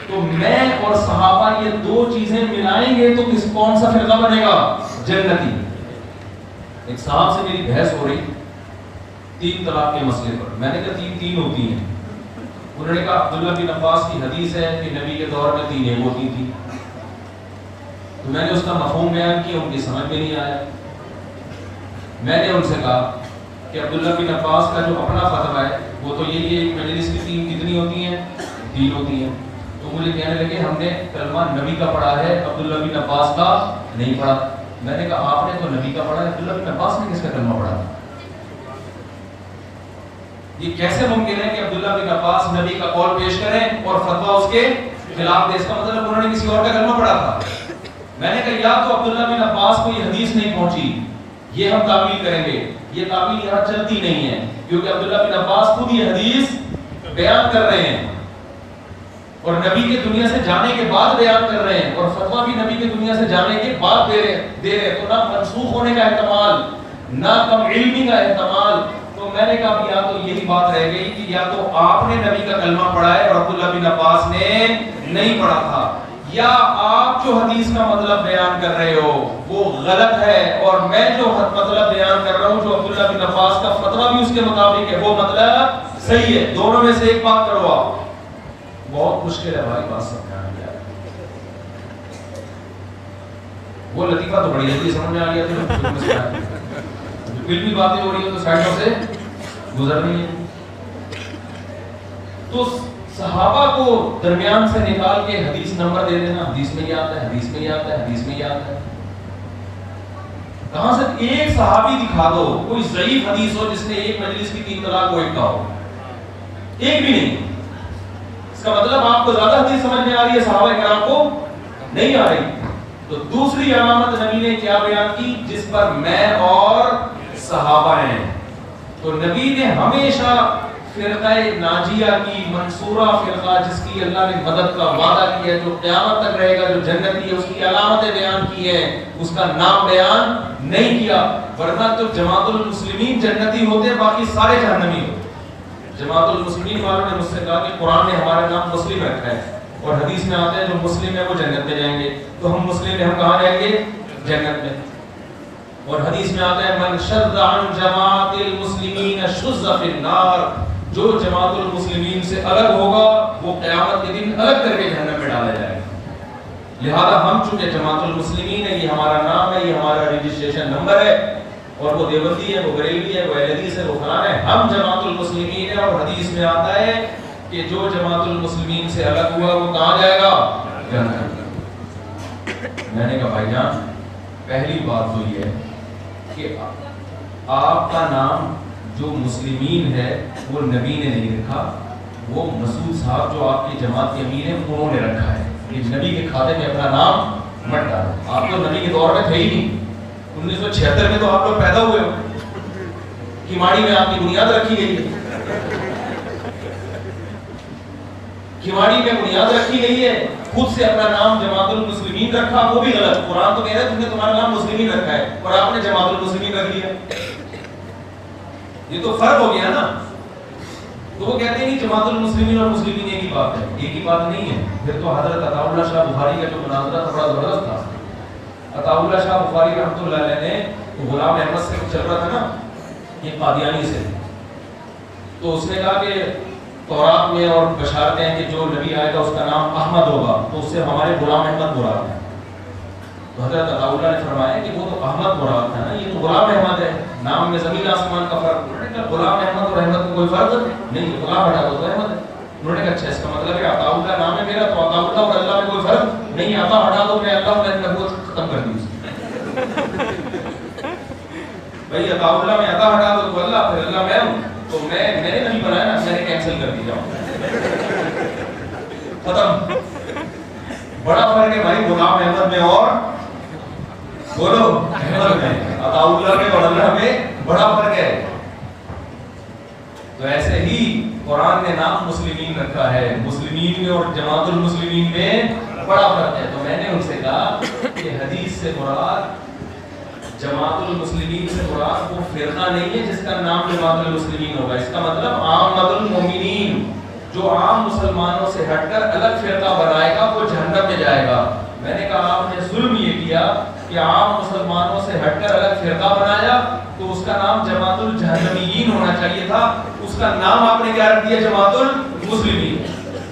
تو میں اور صحابہ یہ دو چیزیں ملائیں گے تو کون سا فرقہ بنے گا؟ جنتی۔ ایک صاحب سے میری بحث ہو رہی 3 طلاق کے مسئلے پر، میں نے کہا 3 ہوتی ہیں، انہوں نے کہا عبداللہ بن عباس کی حدیث ہے کہ نبی کے دور میں 3 ایک ہوتی تھی، تو میں نے اس کا مفہوم بیان کیا، ان کی سمجھ میں نہیں آیا۔ میں نے ان سے کہا کہ عبداللہ بن عباس کا جو اپنا فتویٰ ہے وہ تو یہی ہے، مجلس کی 3 کتنی ہوتی ہیں؟ 3 ہوتی ہیں۔ تو مجھے کہنے لگے ہم نے کلمہ نبی کا پڑھا ہے، عبداللہ بن عباس کا نہیں پڑھا۔ میں نے کہا آپ نے تو نبی کا پڑھا ہے، عبداللہ بن عباس نے کس کا کلمہ پڑھا؟ یہ کیسے ممکن ہے کہ عبداللہ بن عباس نبی کا قول پیش کریں اور فتویٰ اس کے خلاف دے؟ اس کا مطلب انہوں نے کسی اور کا کلمہ پڑھا تھا۔ میں نے کہا یا تو عبداللہ بن عباس کو یہ حدیث نہیں پہنچی، یہ ہم تعویل کریں گے، یہ تعویل یہاں چلتی نہیں ہے، کیونکہ عبداللہ بن عباس خود یہ حدیث بیان کر رہے ہیں اور نبی کے دنیا سے جانے کے بعد بیان کر رہے ہیں، اور فتویٰ بھی نبی کے دنیا سے جانے کے بعد دے رہے ہیں، تو نہ منسوخ ہونے کا احتمال، نہ کم علمی کا احتمال۔ تو میں نے کہا یا تو یہی بات رہ گئی کہ یا تو آپ نے نبی کا کلمہ پڑھا ہے اور عبداللہ بن عباس نے نہیں پڑھا تھا، یا آپ جو حدیث کا مطلب بیان کر رہے ہو وہ غلط ہے، اور میں جو مطلب بیان کر رہا ہوں جو عبداللہ بن عباس کا فتویٰ بھی اس کے مطابق ہے وہ مطلب صحیح ہے۔ دونوں میں سے ایک بات کرو آپ۔ بہت مشکل ہے بھائی بات سمجھانا یار، وہ لطیفہ تو بڑی جلدی سمجھ میں آ گیا تھا، پھر بھی باتیں ہو رہی ہیں تو سائڈوں سے گزرنی ہے۔ تو صحابہ کو درمیان سے نکال کے حدیث نمبر دے دینا، حدیث میں یہ آتا ہے، حدیث میں یہ آتا ہے، حدیث میں یہ آتا ہے، کہاں سے ایک صحابی دکھا دو کوئی ضعیف حدیث ہو جس نے ایک مجلس کی 3 طلاق کو ایک کا ہو، ایک بھی نہیں۔ اس کا مطلب آپ کو زیادہ حدیث سمجھ میں آ رہی ہے، صحابہ کرام کو نہیں آ رہی۔ تو دوسری علامت نبی نے کیا بیان کی؟ جس پر میں اور صحابہ ہیں۔ تو نبی نے ہمیشہ فرقہ ناجیہ کی، منصورہ فرقہ جس کی اللہ نے مدد کا وعدہ کیا ہے، جو قیامت تک رہے گا، جو جنتی ہے، اس کی علامتیں بیان کی ہیں، اس کا نام بیان نہیں کیا، ورنہ تو جماعت المسلمین جنتی ہوتے، باقی سارے جہنمی ہوتے۔ جماعت المسلمین والوں نے مجھ سے کہا کہ قرآن نے ہمارا نام مسلم رکھا ہے اور حدیث میں آتا ہے جو مسلم ہے وہ جنت میں جائیں گے، تو ہم مسلم ہیں، ہم کہاں جائیں گے؟ جنت میں۔ اور حدیث میں آتا ہے من شذ عن جماعت المسلمین شذ فی النار، جو جماعت المسلمین سے الگ ہوگا وہ قیامت کے دن الگ کر کے جہنم میں ڈالا جائے گا۔ لہذا ہم چونکہ جماعت المسلمین ہے، یہ ہمارا نام ہے، یہ ہمارا رجسٹریشن نمبر ہے، اور وہ دیوبندی ہے، وہ بریلوی ہے، وہ اہل حدیث ہے، وہ فلاں ہے، ہم جماعت المسلمین ہے۔ اور حدیث میں آتا ہے کہ جو جماعت المسلمین سے الگ ہوا وہ کہاں جائے گا؟ جنت۔ میں نے کہا بھائی جان پہلی بات تو یہ ہے کہ آپ کا نام جو مسلمین ہے وہ نبی نے نہیں رکھا، وہ مسعود صاحب جو آپ کی جماعت کے امیر ہیں انہوں نے رکھا ہے، یہ نبی کے کھاتے میں اپنا نام مت ڈالو. آپ تو نبی کے دور میں تھے ہی نہیں. 1976 میں تو آپ لوگ پیدا ہوئے ہو. کھماڑی میں آپ کی بنیاد رکھی گئی ہے. کھماڑی میں بنیاد رکھی گئی ہے. خود سے اپنا نام جماعت المسلمین رکھا, وہ بھی غلط. قرآن تو کہہ رہا ہے تم نے تمہارا نام مسلمین رکھا ہے اور آپ نے جماعت المسلمین رکھ لیا. یہ تو فرق ہو گیا نا. تو وہ کہتے ہیں کہ جماعت المسلمین اور مسلمین ایک ہی بات ہے. ایک ہی بات نہیں ہے. پھر تو حضرت عطا اللہ شاہ بخاری کا جو مناظرہ تھا بڑا زبردست تھا. عطا اللہ شاہ بخاری رحمۃ اللہ علیہ نے غلام احمد سے چل رہا تھا نا, یہ قادیانی سے, تو اس نے کہا کہ تورات میں اور بشارتیں ہیں کہ جو نبی آئے گا اس کا نام احمد ہوگا, تو اس سے ہمارے غلام احمد مراد ہے. تو حضرت عطا اللہ نے فرمایا کہ وہ تو احمد مراد ہے نا, یہ تو غلام احمد ہے, نام میں زمین آسمان کا فرق. انہوں نے کہا غلام احمد اور احمد میں کوئی فرق نہیں, غلام ہٹا دو تو احمد ہے. انہوں نے کہا اچھا اس کا مطلب ہے عطا اللہ نام ہے میرا, تو عطا اللہ اور اللہ میں کوئی فرق نہیں, عطا ہٹا دو میں اللہ میں نبوت ختم کر دی. بھائی عطا اللہ میں عطا ہٹا دو تو اللہ, پھر اللہ میں ہوں, تو میں نے نہیں بنایا نا, میں نے کینسل کر دیا ختم. بڑا فرق ہے بھائی غلام احمد میں اور بولو احمد میں, عطا اللہ میں اور اللہ میں بڑا فرق ہے. تو ایسے ہی قرآن نے نام مسلمین رکھا ہے, مسلمین میں اور جماعت المسلمین میں بڑا فرق ہے. تو میں نے ان سے کہا کہ حدیث سے مراد جماعت المسلمین سے مراد وہ فرقہ نہیں ہے جس کا نام جماعت المسلمین ہوگا. اس کا مطلب عامۃ المومنین, جو عام مسلمانوں سے ہٹ کر الگ فرقہ بنائے گا وہ جہنم میں جائے گا. میں نے کہا آپ نے ظلم یہ کیا کہ عام مسلمانوں سے ہٹ کر الگ فرقہ بنایا, تو اس کا نام جماعت الجہنمیین ہونا چاہیے تھا. اس کا نام آپ نے کیا رکھ دیا, جماعت المسلمین.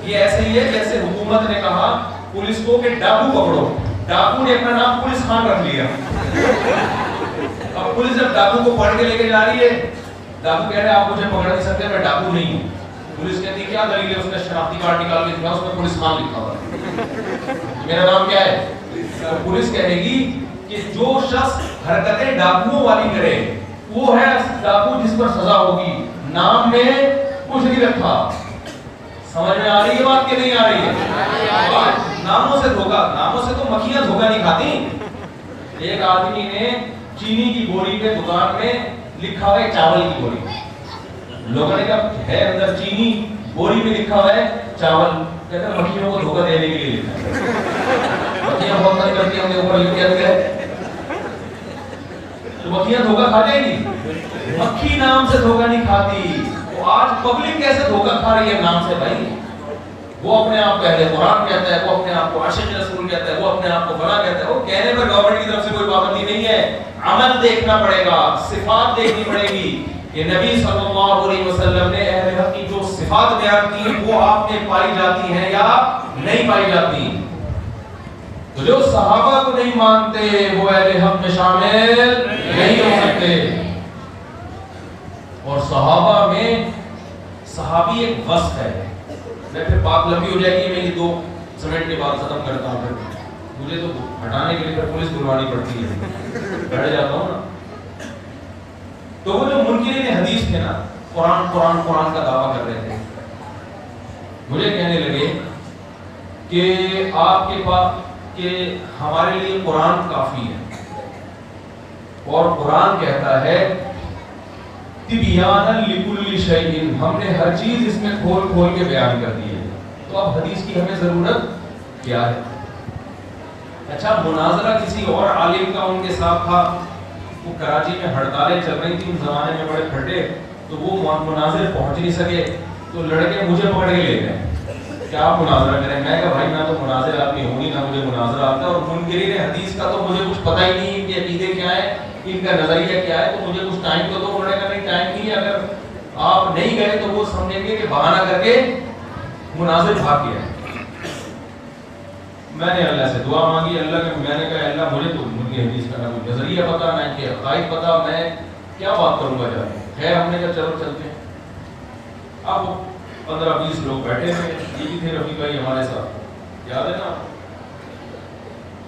یہ ایسے ہی ہے جیسے حکومت نے کہا پولیس کو کہ ڈاکو پکڑو, ڈاکو نے اپنا نام پولیس خان رکھ لیا. اب پولیس جب ڈاکو کو پکڑ کے لے کے جا رہی ہے, ڈاکو کہہ رہے ہیں آپ مجھے پکڑ نہیں سکتے, میں ڈاکو نہیں ہوں. پولیس کہتی ہے کیا دلیل ہے, اس نے شناختی کارڈ نکال کے دکھایا, اس میں پولیس خان لکھا ہوا, میرا نام کیا ہے. پولیس کہے گی کہ جو شخص حرکتیں ڈاکوؤں والی کرے وہ ہے ڈاکو جس پر سزا ہوگی, نام میں کچھ نہیں رکھا. سمجھ میں آ رہی ہے بات کہ نہیں آ رہی ہے؟ ناموں سے دھوکا, ناموں سے تو مکھیاں دھوکا نہیں کھاتی. ایک آدمی نے چینی کی گولی پہ دکان میں لکھا ہوا ہے چاول کی گولی, لوگوں نے کہا ہے اندر چینی, گولی پہ لکھا ہوا ہے چاول, کہتے ہیں مکھیوں کو دھوکا دینے کے لیے لکھا ہے. مکھیاں بہت ساری کرتی ہیں, ان کے اوپر لکھ دیا گیا تو مکھیاں دھوکا کھا جائیں گی. مکھی نام سے دھوکا نہیں کھاتی. وہ آج پبلک کیسے دھوکا کھا رہی ہے نام سے بھائی. وہ اپنے آپ کو اہل قرآن کہتا ہے, وہ اپنے آپ کو عاشق رسول کہتا ہے, وہ اپنے آپ کو بڑا کہتا ہے. وہ کہنے پر گورنمنٹ کی طرف سے کوئی پابندی نہیں ہے, عمل دیکھنا پڑے گا, صفات دیکھنی پڑے گی کہ نبی صلی اللہ علیہ وسلم نے اہل حق کی جو صفات بیان کی وہ آپ میں پائی جاتی ہیں یا نہیں پائی جاتی. تو جو صحابہ کو نہیں مانتے وہ اہل حق میں شامل نہیں ہو سکتے. اور صحابہ میں صحابی ایک وصف ہے. میں پھر بات لمبی ہو جائے گی, میں یہ 2 سمنٹ کے بعد ختم کرتا ہوں. پھر مجھے تو ہٹانے کے لیے پھر پولیس بلوانی پڑتی ہے, بیٹھ جاتا ہوں نا. تو وہ جو منکرین حدیث تھے نا, قرآن قرآن قرآن کا دعویٰ کر رہے تھے, مجھے کہنے لگے کہ آپ کے پاس کہ ہمارے لیے قرآن کافی ہے, اور قرآن کہتا ہے تبیانا لکل شیء, ہم نے ہر چیز اس میں کھول کھول کے بیان کر دی ہے. تو اب حدیث کی ہمیں ضرورت کیا ہے؟ اچھا مناظرہ کسی اور عالم کا ان کے ساتھ تھا, وہ کراچی میں ہڑتالیں چل رہی تھی اس زمانے میں بڑے پھٹے, تو وہ مناظر پہنچ نہیں سکے, تو لڑکے مجھے پکڑ کے لے گئے کہ آپ مناظرہ کریں. میں کہا بھائی میں تو مناظر آدمی ہوں گی, نہ مجھے مناظرہ آتا ہے, اور منکرین حدیث کا تو مجھے کچھ پتہ ہی نہیں کہ عقیدے کیا ہے, ان کا نظریہ کیا ہے, تو مجھے کچھ ٹائم تو دو. انہوں نے کہا نہیں ٹائم نہیں ہے, اگر آپ نہیں گئے تو وہ سمجھیں گے کہ بہانہ کر کے مناظر بھاگ گیا. میں نے اللہ سے دعا مانگی, اللہ کے میں نے کہا اللہ مجھے تو منکر حدیث کا نہ کوئی نظریہ پتا, نہ ان کے عقائد پتا, میں کیا بات کروں گا جا کے. خیر ہم نے کہا چلو چلتے ہیں. اب 15-20 لوگ بیٹھے تھے, یہ بھی تھے رفیق بھائی ہمارے ساتھ, یاد ہے نا.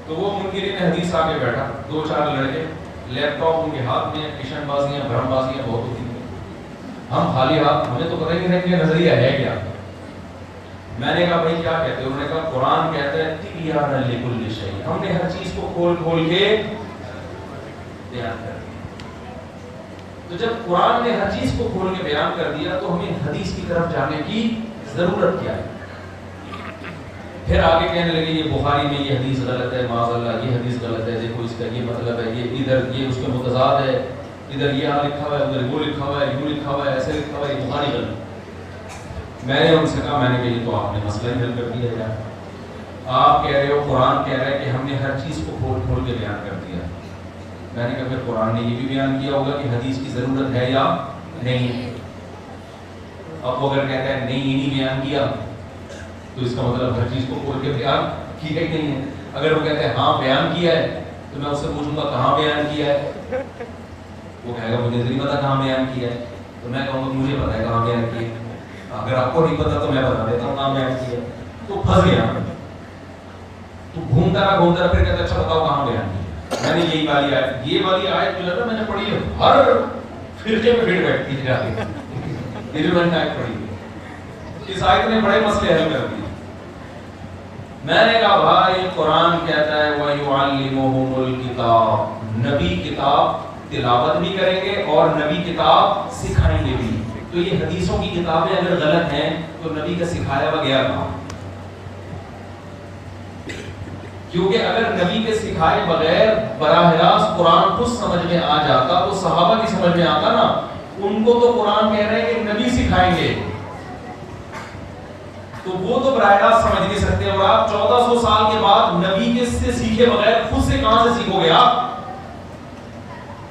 تو وہ منکرین حدیث آ کے بیٹھا, 2-4 لڑکے, لیپ ٹاپ ان کے ہاتھ میں, کشن بازیاں بھرم بازیاں بہت ہوتی ہیں. ہم خالی ہاتھ, مجھے تو پتہ ہی نہیں کہ نظریہ ہے کیا. میں نے کہا بھائی کیا کہتے ہیں؟ انہوں نے کہا قرآن کہتا ہے تبیانا لکل شیء، ہم نے ہر چیز کو کھول کھول کے بیان کر دیا۔ تو جب قرآن نے ہر چیز کو کھول کے بیان کر دیا تو ہمیں حدیث کی طرف جانے کی ضرورت کیا ہے؟ پھر آگے کہنے لگے یہ بخاری میں یہ حدیث غلط ہے، معاذ اللہ یہ حدیث غلط ہے، دیکھو اس کا یہ مطلب ہے، یہ ادھر یہ اس کے متضاد ہے، ادھر یہ لکھا ہوا ہے، ادھر وہ لکھا ہوا ہے، یوں لکھا ہوا ہے، ایسے لکھا ہوا ہے، یہ بخاری غلط۔ میں نے ان سے کہا، میں نے کہا یہ تو آپ نے مسئلہ ہی حل کر دیا ہے، آپ کہہ رہے ہو قرآن کہہ رہا ہے کہ ہم نے ہر چیز کو کھول کھول کے بیان کر دیا۔ میں نے کہا پھر قرآن نے یہ بھی بیان کیا ہوگا کہ حدیث کی ضرورت ہے یا نہیں؟ اب وہ اگر کہتا ہے نہیں یہ نہیں بیان کیا تو اس کا مطلب ہر چیز کو کھول کے بیان کیا ہی نہیں ہے۔ اگر وہ کہتا ہے ہاں بیان کیا ہے تو میں اس سے پوچھوں گا کہاں بیان کیا ہے؟ وہ کہے گا مجھے نہیں پتا کہاں بیان کیا ہے، تو میں کہوں گا مجھے پتا ہے کہاں بیان کیا ہے، اگر آپ کو نہیں پتا تو میں بتا دیتا ہوں کہاں بیان کیا ہے۔ تو پھنس گیا، تو گھومتا رہا پھر کہتا اچھا بتاؤ کہاں بیان کیا۔ میں نے یہی والی آیت، یہ والی آیت جو ہے نا میں نے پڑھی ہے، ہر فرقے میں بھیڑ بیٹھتی ہے جا کے، یہ جو میں نے آیت پڑھی ہے، اس آیت نے بڑے مسئلے حل کر دیے۔ میں نے کہا بھائی قرآن کہتا ہے وَيُعَلِّمُهُمُ الْكِتَابَ، نبی کتاب تلاوت بھی کریں گے اور نبی کتاب سکھائیں گے بھی۔ تو یہ حدیثوں کی کتابیں اگر غلط ہیں تو نبی کا سکھایا ہوا گیا کہاں؟ کیونکہ اگر نبی کے سکھائے بغیر براہ راست قرآن خود سمجھ میں آ جاتا تو صحابہ کی سمجھ میں آتا نا، ان کو تو قرآن کہہ رہے ہیں کہ نبی سکھائیں گے، تو وہ تو براہ راست سمجھ نہیں سکتے، اور آپ 1400 سال کے بعد نبی کے سے سیکھے بغیر خود سے کہاں سے سیکھو گے آپ؟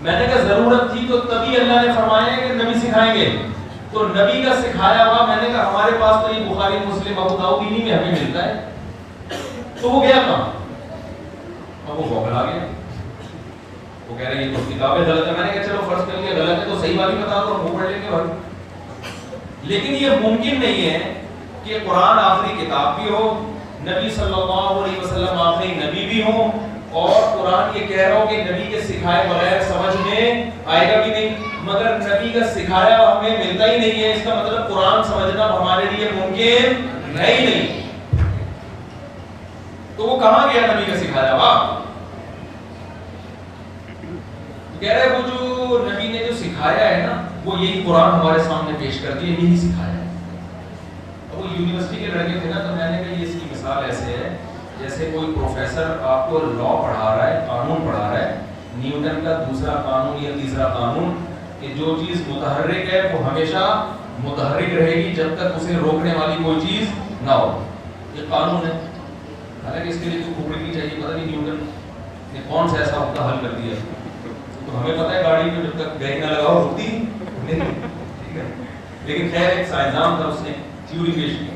میں نے کہا ضرورت تھی تو تبھی اللہ نے فرمایا کہ نبی سکھائیں گے، تو نبی کا سکھایا ہوا میں نے کہا ہمارے پاس تو یہ بخاری مسلم ابو داؤد انہی میں ہمیں ملتا ہے، تو وہ گیا کہاں؟ اب وہ بوکھلا گیا، وہ کہہ رہے ہیں یہ تو کتابیں غلط ہے۔ میں نے کہا چلو فرض کر لیا غلط ہے تو صحیح والی بتا دو، منہ پڑھ لیں گے بھائی۔ لیکن یہ ممکن نہیں ہے کہ قرآن آخری کتاب بھی ہو، نبی صلی اللہ علیہ وسلم آخری نبی بھی ہوں، اور قرآن یہ کہہ رہا ہو کہ نبی کے سکھائے بغیر سمجھ میں آئے گا بھی نہیں، مگر نبی کا سکھایا ہمیں ملتا ہی نہیں ہے، اس کا مطلب قرآن سمجھنا ہمارے لیے ممکن ہے ہی نہیں۔ تو وہ کہاں گیا نبی کا سکھایا ہوا؟ کہہ رہے وہ جو نبی نے جو سکھایا ہے نا وہ یہی قرآن ہمارے سامنے پیش کر دیا، یہی سکھایا ہے۔ وہ یونیورسٹی کے لڑکے تھے نا، تو میں نے کہا یہ اس کی مثال ایسے ہے جیسے کوئی پروفیسر آپ کو لا پڑھا رہا ہے، قانون پڑھا رہا ہے، نیوٹن کا دوسرا قانون یا تیسرا قانون کہ جو چیز متحرک ہے وہ ہمیشہ متحرک رہے گی جب تک اسے روکنے والی کوئی چیز نہ ہو، یہ قانون ہے۔ حالانکہ اس کے لیے تو کھوپڑی نہیں چاہیے، پتہ نہیں نیوٹن نے کون سا ایسا ہوتا حل کر دیا، تو ہمیں پتہ ہے گاڑی میں جب تک بریک نہ لگاؤ رکتی نہیں، ٹھیک ہے، لیکن خیر ایک سائنسدان تھا اس نے تھیوری پیش کی۔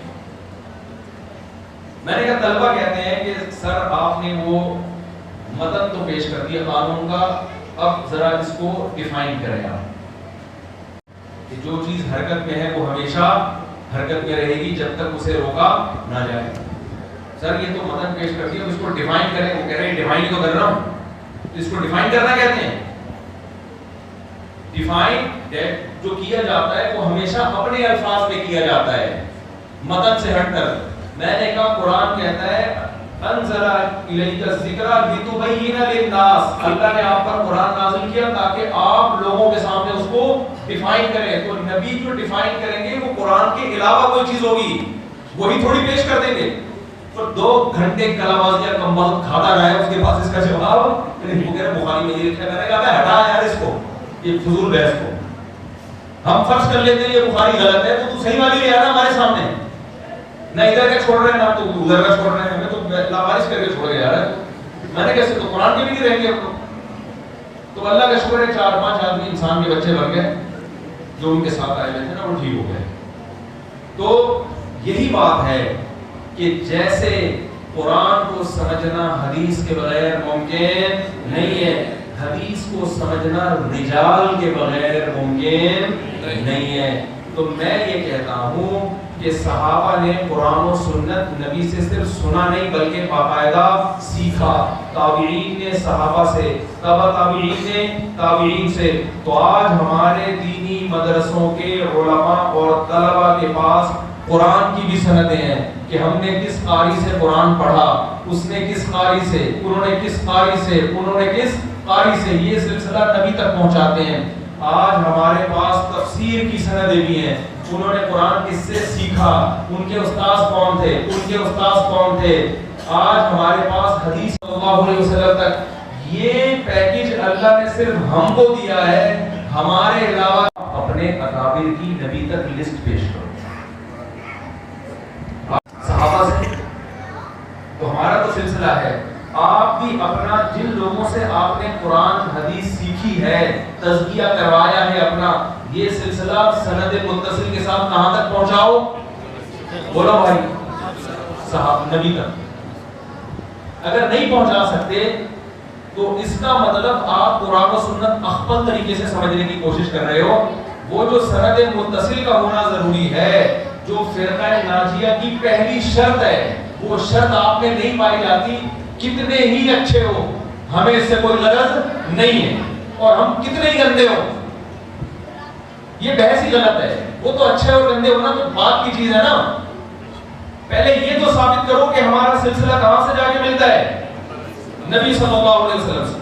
میں نے کہا طلبہ کہتے ہیں کہ سر آپ نے وہ متن تو پیش کر دیا قانون کا، اب ذرا اس کو ڈیفائن کریں آپ کہ جو چیز حرکت میں ہے وہ ہمیشہ حرکت میں رہے گی جب تک اسے روکا نہ جائے۔ سر یہ تو متن پیش کر دیا، اس کو ڈیفائن کریں۔ وہ کہہ رہے ہیں ڈیفائن تو کر رہا ہوں، اس کو ڈیفائن کرنا کہتے ہیں۔ ڈیفائن جو کیا جاتا ہے وہ ہمیشہ اپنے الفاظ میں کیا جاتا ہے، متن سے ہٹ کر۔ میں نے کہا قرآن کہتا ہے انزل الیک الذکر لتبین للناس، اللہ نے آپ پر قرآن نازل کیا تاکہ آپ لوگوں کے سامنے اس کو ڈیفائن کریں۔ تو نبی جو ڈیفائن کریں گے وہ قرآن کے علاوہ کوئی چیز ہوگی، وہی تھوڑی پیش کر دیں گے۔ تو 2 گھنٹے کلامازیہ کم وقت کھاتا رہا ہے، اس کے پاس اس کا جواب وہ کہہ رہے بخاری میں یہ لکھا ہے۔ میں نے کہا ہٹا یار اس کو، یہ فضول بحث کو۔ ہم فرض کر لیتے ہیں یہ بخاری غلط ہے تو صحیح والی لے آنا ہمارے سامنے، نہ ادھر کا چھوڑ رہے ہیں نہ تو ادھر کا چھوڑ رہے ہیں، ہمیں تو لاوارث کر کے چھوڑ کے جا رہا ہے۔ میں نے کیسے تو قرآن کے بھی نہیں رہیں گے ہم تو اللہ کا شکر ہے 4-5 آدمی انسان کے بچے بن گئے جو ان کے ساتھ آئے ہوئے تھے نا، وہ ٹھیک ہو گئے۔ تو یہی بات ہے کہ جیسے قرآن کو سمجھنا حدیث کے بغیر ممکن نہیں ہے، حدیث کو سمجھنا رجال کے بغیر ممکن نہیں ہے۔ تو میں یہ کہتا ہوں کہ صحابہ نے قرآن و سنت نبی سے صرف سنا نہیں بلکہ باقاعدہ سیکھا، تابعین نے صحابہ سے، تبع تابعین نے تابعین سے۔ تو آج ہمارے دینی مدرسوں کے علماء اور طلباء کے پاس قرآن کی بھی سندیں ہیں کہ ہم نے کس قاری سے قرآن پڑھا، اس نے کس قاری سے، انہوں نے کس قاری سے، انہوں نے کس قاری سے، یہ سلسلہ نبی تک پہنچاتے ہیں۔ آج ہمارے پاس تفسیر کی سندیں بھی ہیں، انہوں نے قرآن کس سے سیکھا، ان کے استاذ کون تھے، ان کے استاذ کون تھے۔ آج ہمارے پاس حدیث صلی اللہ علیہ وسلم تک یہ پیکیج اللہ نے صرف ہم کو دیا ہے، ہمارے علاوہ اپنے اکابر کی نبی تک لسٹ پیش کرو صحابہ سے، تو ہمارا تو سلسلہ ہے، آپ بھی اپنا جن لوگوں سے آپ نے قرآن حدیث سیکھی ہے، تزکیہ کروایا ہے اپنا، یہ سلسلہ سند متصل کے ساتھ کہاں تک پہنچاؤ؟ بولو بھائی، صحابہ نبی تک۔ اگر نہیں پہنچا سکتے تو اس کا مطلب آپ قرآن و سنت اخبل طریقے سے سمجھنے کی کوشش کر رہے ہو۔ وہ جو سند متصل کا ہونا ضروری ہے، جو فرقہ ناجیہ کی پہلی شرط ہے، وہ شرط آپ میں نہیں پائی جاتی، کتنے ہی اچھے ہو، ہمیں اس سے کوئی غرض نہیں ہے، اور ہم کتنے ہی گندے ہو، یہ بحث ہی غلط ہے۔ وہ تو اچھے اور گندے ہونا تو بات کی چیز ہے نا، پہلے یہ تو ثابت کرو کہ ہمارا سلسلہ کہاں سے جا کے ملتا ہے؟ نبی صلی اللہ علیہ وسلم سے۔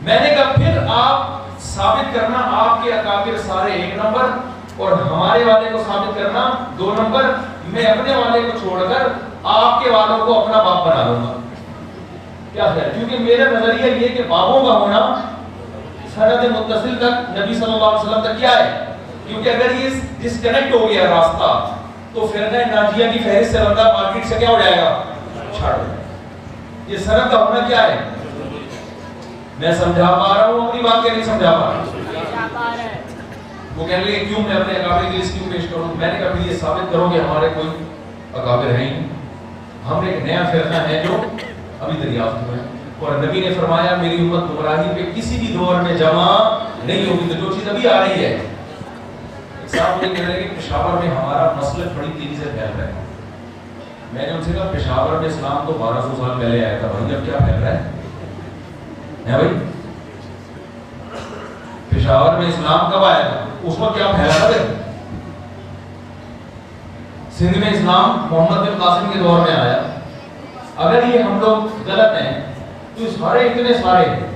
میں نے کہا پھر آپ ثابت کرنا آپ کے اکابر سارے ایک نمبر، اور ہمارے والے کو ثابت کرنا دو نمبر، میں اپنے والے کو چھوڑ کر آپ کے والوں کو اپنا باپ بنا لوں گا، کیا خیال؟ کیونکہ میرا نظریہ یہ کہ بابوں کا ہونا سند متصل تک نبی صلی اللہ علیہ وسلم تک کیا ہے، کیونکہ اگر یہ ڈسکنیکٹ ہو گیا راستہ تو فرقہ ناجیہ کی فہرست سے بندہ مارکیٹ سے کیا ہو جائے گا؟ چھاڑ ہو جائے گا۔ یہ سند کا ہونا کیا ہے؟ میں سمجھا پا رہا ہوں اپنی بات، کہ نہیں سمجھا پا رہا ہوں؟ وہ کہنے لگے کیوں میں اپنے اکابر کی لسٹ کیوں پیش کروں؟ میں نے کہا یہ ثابت کرو کہ ہمارے کوئی اکابر ہیں ہی، ہم ایک نیا فرقہ ہے جو ابھی دریافت ہوا ہے، اور نبی نے فرمایا میری امت گمراہی پہ کسی بھی دور میں جمع نہیں ہوگی۔ تو جو چیز ابھی آ رہی ہے، ایک صاحب یہ کہہ رہے کہ پشاور میں ہمارا مسلک بڑی تیزی سے پھیل رہا ہے۔ میں نے ان سے کہا پشاور میں اسلام تو 1200 سال پہلے آیا تھا بھائی، اب کیا پھیل رہا ہے بھائی؟ پشاور میں اسلام کب آیا تھا؟ اس وقت کیا پھیلا تھا؟ سندھ میں اسلام محمد بن قاسم کے دور میں آیا۔ اگر یہ ہم لوگ غلط ہیں تو سارے اتنے سارے ہیں،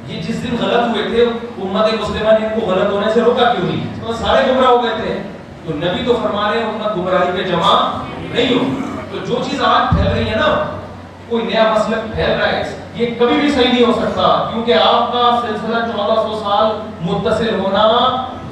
یہ جس دن غلط ہوئے تھے امت مسلمہ نے ان کو غلط ہونے سے روکا کیوں نہیں؟ تو سارے گمراہ ہو گئے تھے۔ تو نبی تو فرما رہے ہیں امت گمراہی پہ جمع نہیں ہو۔ تو جو چیز آج پھیل رہی ہے نا، کوئی نیا مسلک پھیل رہا ہے، یہ کبھی بھی صحیح نہیں ہو سکتا، کیونکہ آپ کا سلسلہ 1400 سال متصل ہونا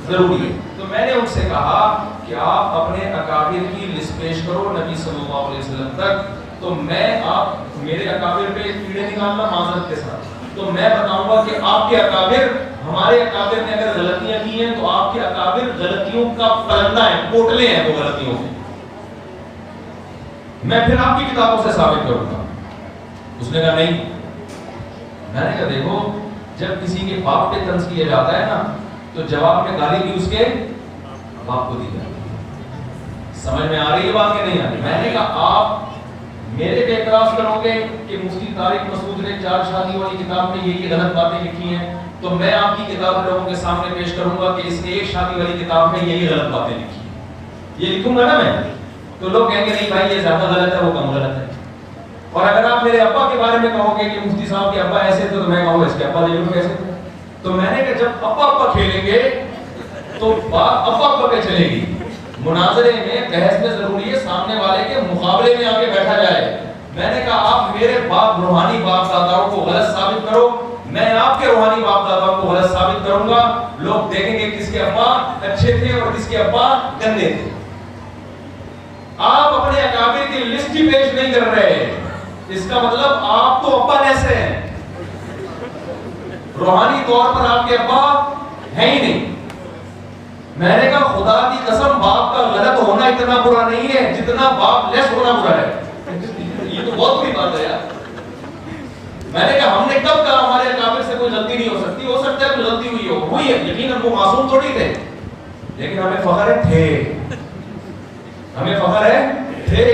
ضروری ہے۔ تو میں نے ان سے کہا کہ آپ اپنے اکابر کی لسٹ پیش کرو نبی صلی اللہ علیہ وسلم تک، تو میں آپ میرے اکابر پہ کیڑے نکالنا معذرت کے ساتھ، تو میں بتاؤں گا کہ آپ کے اکابر، ہمارے اکابر نے اگر غلطیاں کی ہیں تو آپ کے اکابر غلطیوں کا پرندہ ہیں، پوٹلے ہیں وہ غلطیوں کے، میں پھر آپ کی کتابوں سے ثابت کروں گا۔ اس نے کہا نہیں۔ میں نے کہا دیکھو جب کسی کے باپ پہ طنز کیا جاتا ہے نا تو جواب میں گالی بھی اس کے باپ کو دی جاتی ہے۔ سمجھ میں آ رہی ہے بات کہ نہیں آ رہی؟ میں نے کہا آپ میرے پہ اعتراض کرو گے کہ مفتی طارق مسعود نے 4 شادی والی کتاب میں یہ غلط باتیں لکھی ہیں، تو میں آپ کی کتاب لوگوں کے سامنے پیش کروں گا کہ اس نے 1 شادی والی کتاب میں یہی غلط باتیں لکھی ہیں، یہ لکھوں گا نا میں، تو لوگ کہیں گے نہیں بھائی یہ زیادہ غلط ہے وہ کم غلط ہے۔ اور اگر آپ میرے ابا کے بارے میں کہو گے کہ مفتی صاحب کے ابا ایسے تھے، تو میں کہوں اس کے ابا دیکھ لو کیسے تھے۔ تو میں نے کہا جب ابا کھیلیں گے تو بات ابا پہ چلے گی، مناظرے میں بحث میں ضروری ہے سامنے والے کے مقابلے میں آ کے بیٹھا جائے۔ میں نے کہا آپ میرے باپ روحانی باپ داداؤں کو غلط ثابت کرو، میں آپ کے روحانی باپ داداؤں کو غلط ثابت کروں گا، لوگ دیکھیں گے کس کے ابا اچھے تھے اور کس کے ابا گندے تھے۔ آپ اپنے اکابر کی لسٹ ہی پیش نہیں کر رہے، اس کا مطلب آپ تو ابا ایسے ہیں، روحانی طور پر آپ کے ابا ہے ہی نہیں۔ میں نے کہا خدا کی قسم باپ کا غلط ہونا اتنا برا نہیں ہے جتنا باپ لیس ہونا برا ہے۔ یہ تو بہت بڑی بات ہے یار۔ میں نے کہا ہم نے کب کہا ہمارے اکابر سے کوئی غلطی نہیں ہو سکتی؟ ہو سکتا ہے کوئی غلطی ہوئی ہے، یقیناً وہ معصوم تھوڑی تھے، لیکن ہمیں فخر ہے تھے، ہمیں فخر ہے تھے،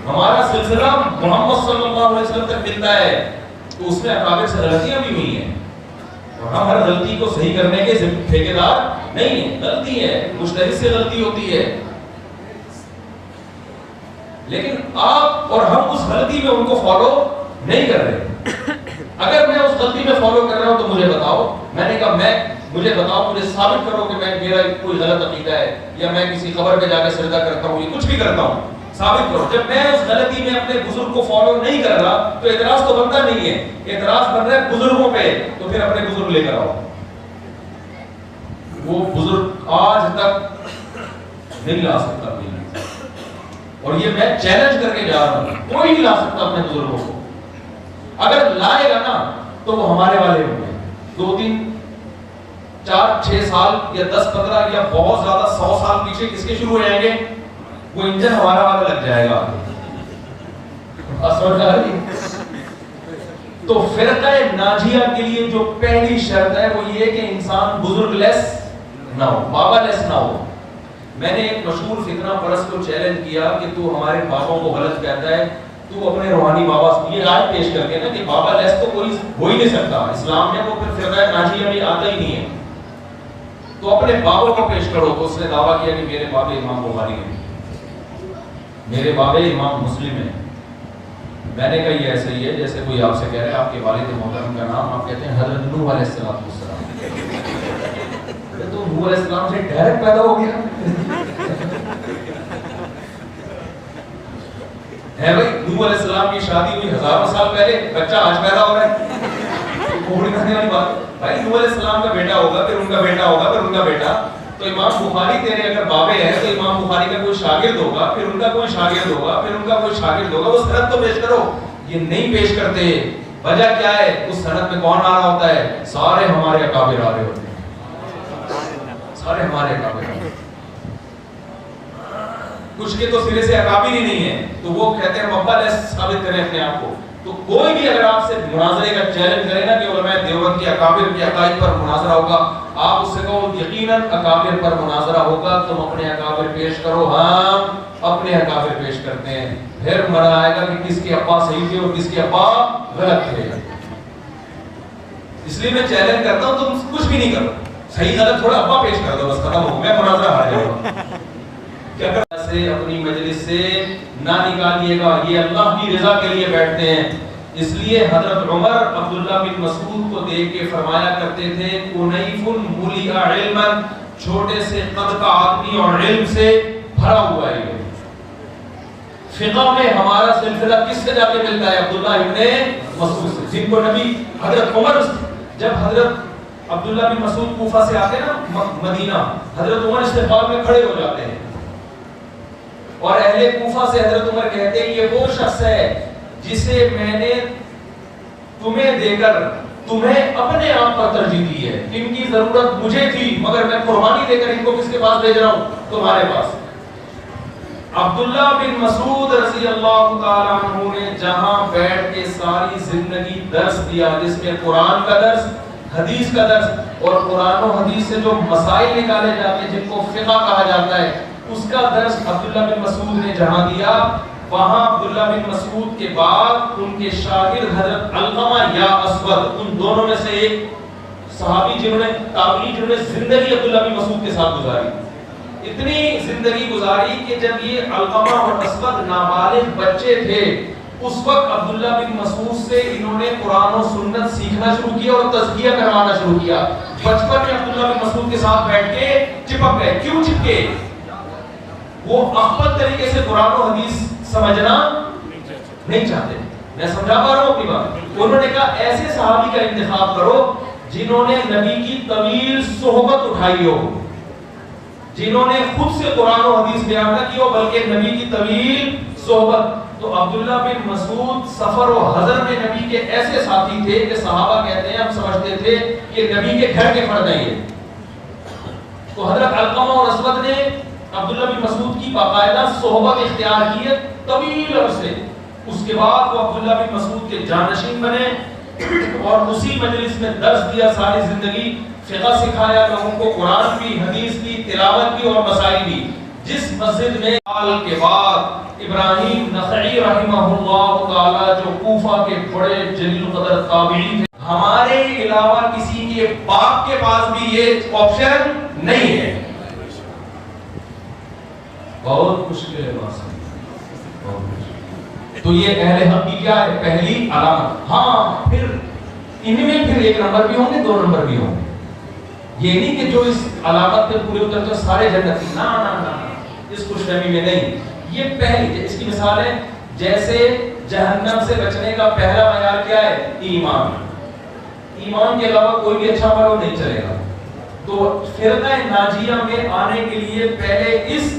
ہمارا سلسلہ محمد صلی اللہ علیہ وسلم تک ملتا ہے، تو اس میں اکابر سے غلطیاں بھی ہوئی ہیں، اور ہم ہر غلطی کو صحیح کرنے کے ٹھیکیدار نہیں ہیں. غلطی ہے, مجتہد سے غلطی ہوتی ہے, لیکن آپ اور ہم اس غلطی میں ان کو فالو نہیں کر رہے. اگر میں اس غلطی میں فالو کر رہا ہوں تو مجھے بتاؤ. میں نے کہا مجھے بتاؤ, مجھے ثابت کرو کہ میرا کوئی غلط عقیدہ ہے, یا میں کسی قبر پہ جا کے سجدہ کرتا ہوں, یا کچھ بھی کرتا ہوں, ثابت کرو. جب میں اس غلطی میں اپنے بزرگ کو فالو نہیں کر رہا تو اعتراض تو بنتا نہیں ہے, اعتراض بن رہا ہے بزرگوں پہ. تو پھر اپنے بزرگ لے کر آؤ. وہ بزرگ آج تک نہیں لا سکتا کوئی, اور یہ میں چیلنج کر کے جا رہا ہوں, کوئی نہیں لا سکتا اپنے بزرگوں کو. اگر لائے گا نا تو وہ ہمارے والے ہوں گے. 2 3 4 6 سال یا 10 15 یا بہت زیادہ 100 سال پیچھے کس کے شروع ہو جائیں گے, وہ انجن ہمارا والا لگ جائے گا. تو فرقہ ناجیہ کے لیے جو پہلی شرط ہے وہ یہ کہ انسان بزرگ لیس نہ ہو, بابا لیس نہ ہو. میں نے ایک مشہور فتنہ پرست کو چیلنج کیا کہ تو ہمارے بابوں کو غلط کہتا ہے, تو اپنے روحانی بابا سے یہ آیت پیش کر کے نا کہ بابا لیس تو کوئی ہو ہی نہیں سکتا اسلام میں, وہ پھر فرقہ ناجیہ میں آتا ہی نہیں ہے, تو اپنے بابوں کو پیش کرو. تو اس نے دعویٰ کیا کہ میرے بابے امام بخاری ہیں, میرے بابے امام مسلم ہیں. میں نے کہا یہ ایسے ہی ہے جیسے کوئی آپ سے کہہ رہا ہے آپ کے والد محترم کا نام آپ کہتے ہیں حضرت نوح علیہ السلام. تو نوح علیہ السلام سے ڈائریکٹ پیدا ہو گیا ہے بھائی. نوح علیہ السلام کی شادی ہوئی ہزاروں سال پہلے, بچہ آج پیدا ہو رہا ہے, کوڑی کرنے والی بات. بھائی نوح علیہ السلام کا بیٹا ہوگا, پھر ان کا بیٹا ہوگا, پھر ان کا بیٹا. تو امام بخاری تیرے اگر بابے ہیں تو امام بخاری کا کوئی شاگرد ہوگا, پھر ان کا کوئی شاگرد ہوگا, پھر ان کا کوئی شاگرد ہوگا. وہ سند تو پیش کرو. یہ نہیں پیش کرتے. وجہ کیا ہے؟ اس سند میں کون آ رہا ہوتا ہے؟ سارے ہمارے اکابر آ رہے ہوتے ہیں, سارے ہمارے اکابر. کچھ کے تو سرے سے اکابر ہی نہیں ہے, تو وہ کہتے ہیں مبا لیس ثابت کریں اپنے آپ کو. تو کوئی بھی اگر آپ سے مناظرے کا چیلنج کرے نا کہ علماء دیوبند کے اکابر کے عقائد پر مناظرہ ہوگا, آپ اس سے کہو یقیناً اکابر پر مناظرہ ہوگا, تم اپنے اکابر پیش کرو. ہم اپنے اکابر پیش کرتے ہیں, پھر مرا آئے گا کہ کس کے ابا صحیح تھے اور کس کے ابا غلط تھے. اس لیے میں چیلنج کرتا ہوں تم کچھ بھی نہیں کرو, صحیح غلط تھوڑا ابا پیش کر دو, بس ختم ہو گیا, مناظرہ ہار جاؤ گا. کیا سے اپنی مجلس سے نہ نکالیے گا, یہ اللہ کی رضا کے لیے بیٹھتے ہیں. اس لیے حضرت عمر عبداللہ بن مسعود کو دیکھ کے فرمایا کرتے تھے کنیف ملئ علما, چھوٹے سے قد کا آدمی اور علم سے بھرا ہوا ہے. فقہ میں ہمارا سلسلہ کس سے جا کے ملتا ہے؟ عبداللہ ابن مسعود سے, جن کو نبی حضرت عمر, جب حضرت عبداللہ بن مسعود کوفہ سے آتے ہیں نا مدینہ, حضرت عمر استقبال میں کھڑے ہو جاتے ہیں, اور اہل کوفہ سے حضرت عمر کہتے ہیں یہ وہ شخص ہے جسے میں نے تمہیں دے کر تمہیں اپنے آپ پر ترجیح دی ہے. ان کی ضرورت مجھے تھی مگر میں قربانی دے کر ان کو کس کے پاس بھیج رہا ہوں؟ تمہارے پاس. عبداللہ بن مسعود رضی اللہ تعالیٰ عنہ نے جہاں بیٹھ کے ساری زندگی درس دیا, جس میں قرآن کا درس, حدیث کا درس, اور قرآن و حدیث سے جو مسائل نکالے جاتے ہیں جن کو فقہ کہا جاتا ہے, اس کا درس عبداللہ بن مسعود نے جہاں دیا, وہاں عبداللہ بن مسعود کے بعد ان کے شاگرد حضرت علقمہ یا اسود, ان دونوں میں سے ایک صحابی جنہوں نے تابعی جنہوں نے زندگی عبداللہ بن مسعود کے ساتھ گزاری, اتنی زندگی گزاری کہ جب یہ علقمہ اور اسود نابالغ بچے تھے اس وقت عبداللہ بن مسعود سے انہوں نے قرآن و سنت سیکھنا شروع کیا اور تزکیہ کروانا شروع کیا. بچپن میں عبداللہ بن مسعود کے ساتھ بیٹھ کے چپک گئے. کیوں چپکے؟ وہ اخبت طریقے سے قرآن و حدیث سمجھنا نہیں چاہتے. میں سمجھا پا رہا ہوں اپنی بات. انہوں نے کہا ایسے صحابی کا انتخاب کرو جنہوں نے نبی کی طویل صحبت اٹھائی ہو, جنہوں نے خود سے قرآن و حدیث بیان نہ کی ہو بلکہ نبی کی طویل صحبت. تو عبداللہ بن مسعود سفر و حضر میں نبی کے ایسے ساتھی تھے کہ صحابہ کہتے ہیں ہم سمجھتے تھے کہ نبی کے گھر کے فرد ہیں یہ. تو حضرت علقمہ اور اسود نے عبداللہ بن مسعود کی باقاعدہ صحبت اختیار کی ہے طویل عرصے. اس کے بعد وہ عبداللہ بن مسعود کے جانشین بنے اور اسی مجلس میں درس دیا ساری زندگی, فقہ سکھایا لوگوں کو, قرآن کی, حدیث کی, تلاوت کی اور مسائل کی. جس مسجد میں سال کے بعد ابراہیم نخعی رحمہ اللہ تعالی جو کوفہ کے بڑے جلیل قدر تابعی تھے, ہمارے علاوہ کسی کے باپ کے پاس بھی یہ آپشن نہیں ہے. بہت مشکل ہے بات. تو یہ اہل حق کی کیا ہے پہلی علامت. ہاں پھر ان میں پھر 1 نمبر بھی ہوں گے 2 نمبر بھی ہوں گے. یہ نہیں کہ جو اس علامت پہ پورے اترتے سارے جنتی. نا نا نا اس خوش فہمی میں نہیں. یہ پہلی اس کی مثال ہے جیسے جہنم سے بچنے کا پہلا معیار کیا ہے؟ ایمان. ایمان کے علاوہ کوئی بھی اچھا عمل نہیں چلے گا. تو فرقہ ناجیہ میں آنے کے لیے پہلے اس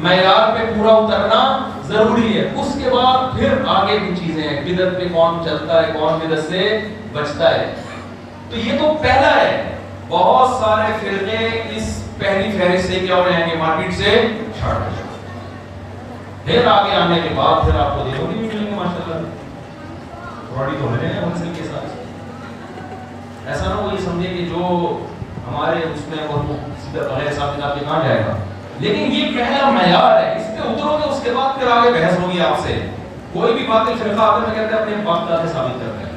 معیار پہ پورا اترنا ضروری ہے. اس کے بعد پھر آگے کی چیزیں ہیں. بدعت پہ کون چلتا ہے, کون بدعت سے بچتا ہے. تو یہ تو پہلا ہے. بہت سارے فرقے اس پہلی فہرست سے کیا ہو رہے ہیں, مارکیٹ سے چھاڑ رہے ہیں. پھر آگے آنے کے بعد پھر آپ کو دیکھو نہیں ملیں گے ماشاءاللہ. تھوڑی تو رہے ہیں ان کے ساتھ. ایسا نہ وہی سمجھے کہ جو ہمارے اس میں وہ سیدھا بغیر حساب کتاب کے کہاں جائے گا. لیکن یہ پہلا معیار ہے. اس پہ اترو گے اس کے بعد پھر آگے بحث ہوگی آپ سے. کوئی بھی باطل فرقہ آتے میں کہتے ہیں اپنے باپ دادے ثابت کرتے ہیں.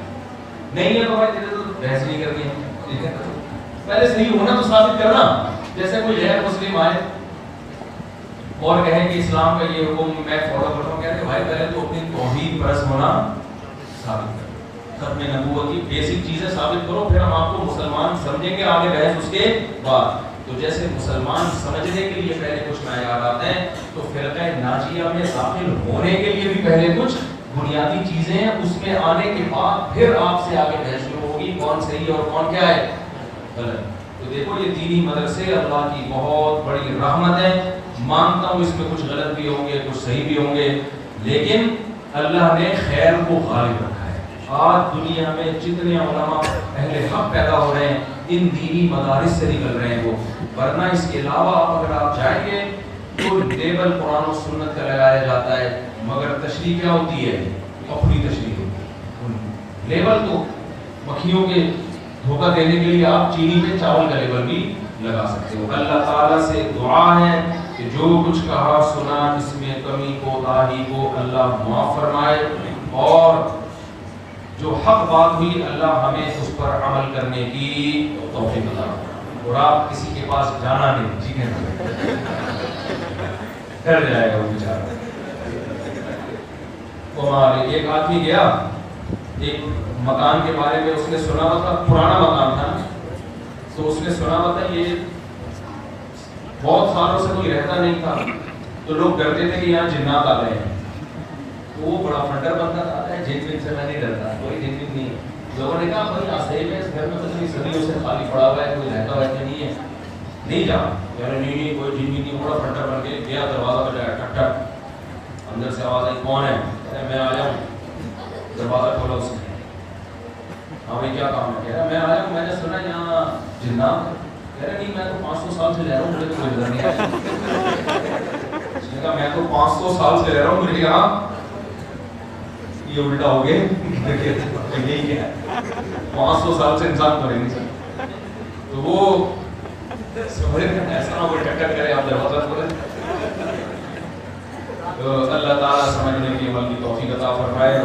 نہیں ہے تو بھائی تیرے تو بحث نہیں کرنی ہے. پہلے صحیح ہونا تو ثابت کرنا. جیسے کوئی غیر مسلم آئے اور کہیں کہ اسلام کا یہ حکم میں فالو کرتا ہوں, کہتے ہیں بھائی پہلے تو اپنی توحید پرست ہونا ثابت کرو. ختم نبوت کی بیسک چیزیں ثابت کرو, پھر ہم آپ کو مسلمان سمجھیں گے. آگے بحث اس کے بعد. تو جیسے مسلمان سمجھنے کے لیے پہلے کچھ معیار آتے ہیں, تو فرقہ ناجیہ میں داخل ہونے کے لیے بھی پہلے کچھ بنیادی چیزیں ہیں. اس میں آنے کے بعد پھر آپ سے آگے بحث شروع ہوگی کون صحیح ہے اور کون کیا ہے غلط. تو دیکھو یہ دینی مدرسے اللہ کی بہت بڑی رحمت ہے. مانتا ہوں اس میں کچھ غلط بھی ہوں گے, کچھ صحیح بھی ہوں گے, لیکن اللہ نے خیر کو غالب رکھا ہے. آج دنیا میں جتنے علماء اہل حق پیدا ہو رہے ہیں ان دینی مدارس سے نکل رہے ہیں وہ. ورنہ اس کے علاوہ اگر آپ جائیں گے تو لیبل قرآن و سنت کا لگایا جاتا ہے, مگر تشریح کیا ہوتی ہے؟ اپنی تشریح ہوتی ہے. لیبل تو مکھیوں کے دھوکہ دینے کے لیے آپ چینی پہ چاول کا لیبل بھی لگا سکتے ہو. اللہ تعالیٰ سے دعا ہے کہ جو کچھ کہا سنا اس میں کمی کو تاہی کو اللہ معاف فرمائے, اور جو حق بات ہوئی اللہ ہمیں اس پر عمل کرنے کی توفیق عطا فرمائے. اور آپ کسی کے پاس جانا نہیں, ٹھیک ہے, ڈر جائے گا وہ بیچارہ. ہمارے ایک آدمی گیا ایک مکان کے بارے میں, اس نے سنا ہوا تھا, پرانا مکان تھا, تو اس نے سنا ہوا تھا یہ بہت سالوں سے کوئی رہتا نہیں تھا, تو لوگ ڈرتے تھے کہ یہاں جنات آ رہے ہیں. تو وہ بڑا فنڈر بنتا تھا, جن سے میں نہیں ڈرتا, کوئی جن نہیں. لوگوں نے کہا بھائی صحیح ہے, اس گھر میں تو صدیوں سے خالی پڑا ہوا ہے, کوئی رہتا ہوا نہیں ہے, نہیں جا. نہیں کوئی جن بھی نہیں. بڑا فنڈر بن کے گیا, دروازہ بجایا, ٹک ٹک, اندر سے آواز آئی کون ہے؟ میں آ جاؤں. دروازہ کھولا اس نے. ہاں بھائی کیا کام ہے؟ کہہ رہا میں آیا ہوں, میں نے سنا یہاں جنات. کہہ رہا نہیں میں تو 500 سال سے رہ رہا ہوں, مجھے تو کوئی ڈر نہیں ہے. اس نے کہا میں تو 500 سال سے رہ رہا ہوں, مجھے کہا یہ الٹا ہو گئے. یہی کیا ہے 500 سال سے انسان تو رہ نہیں سکتا. تو وہ ایسا نہ کوئی ٹکر کرے آپ دروازہ کھولے. تو اللہ تعالیٰ سمجھنے کی عمل کی توفیق عطا فرمائے.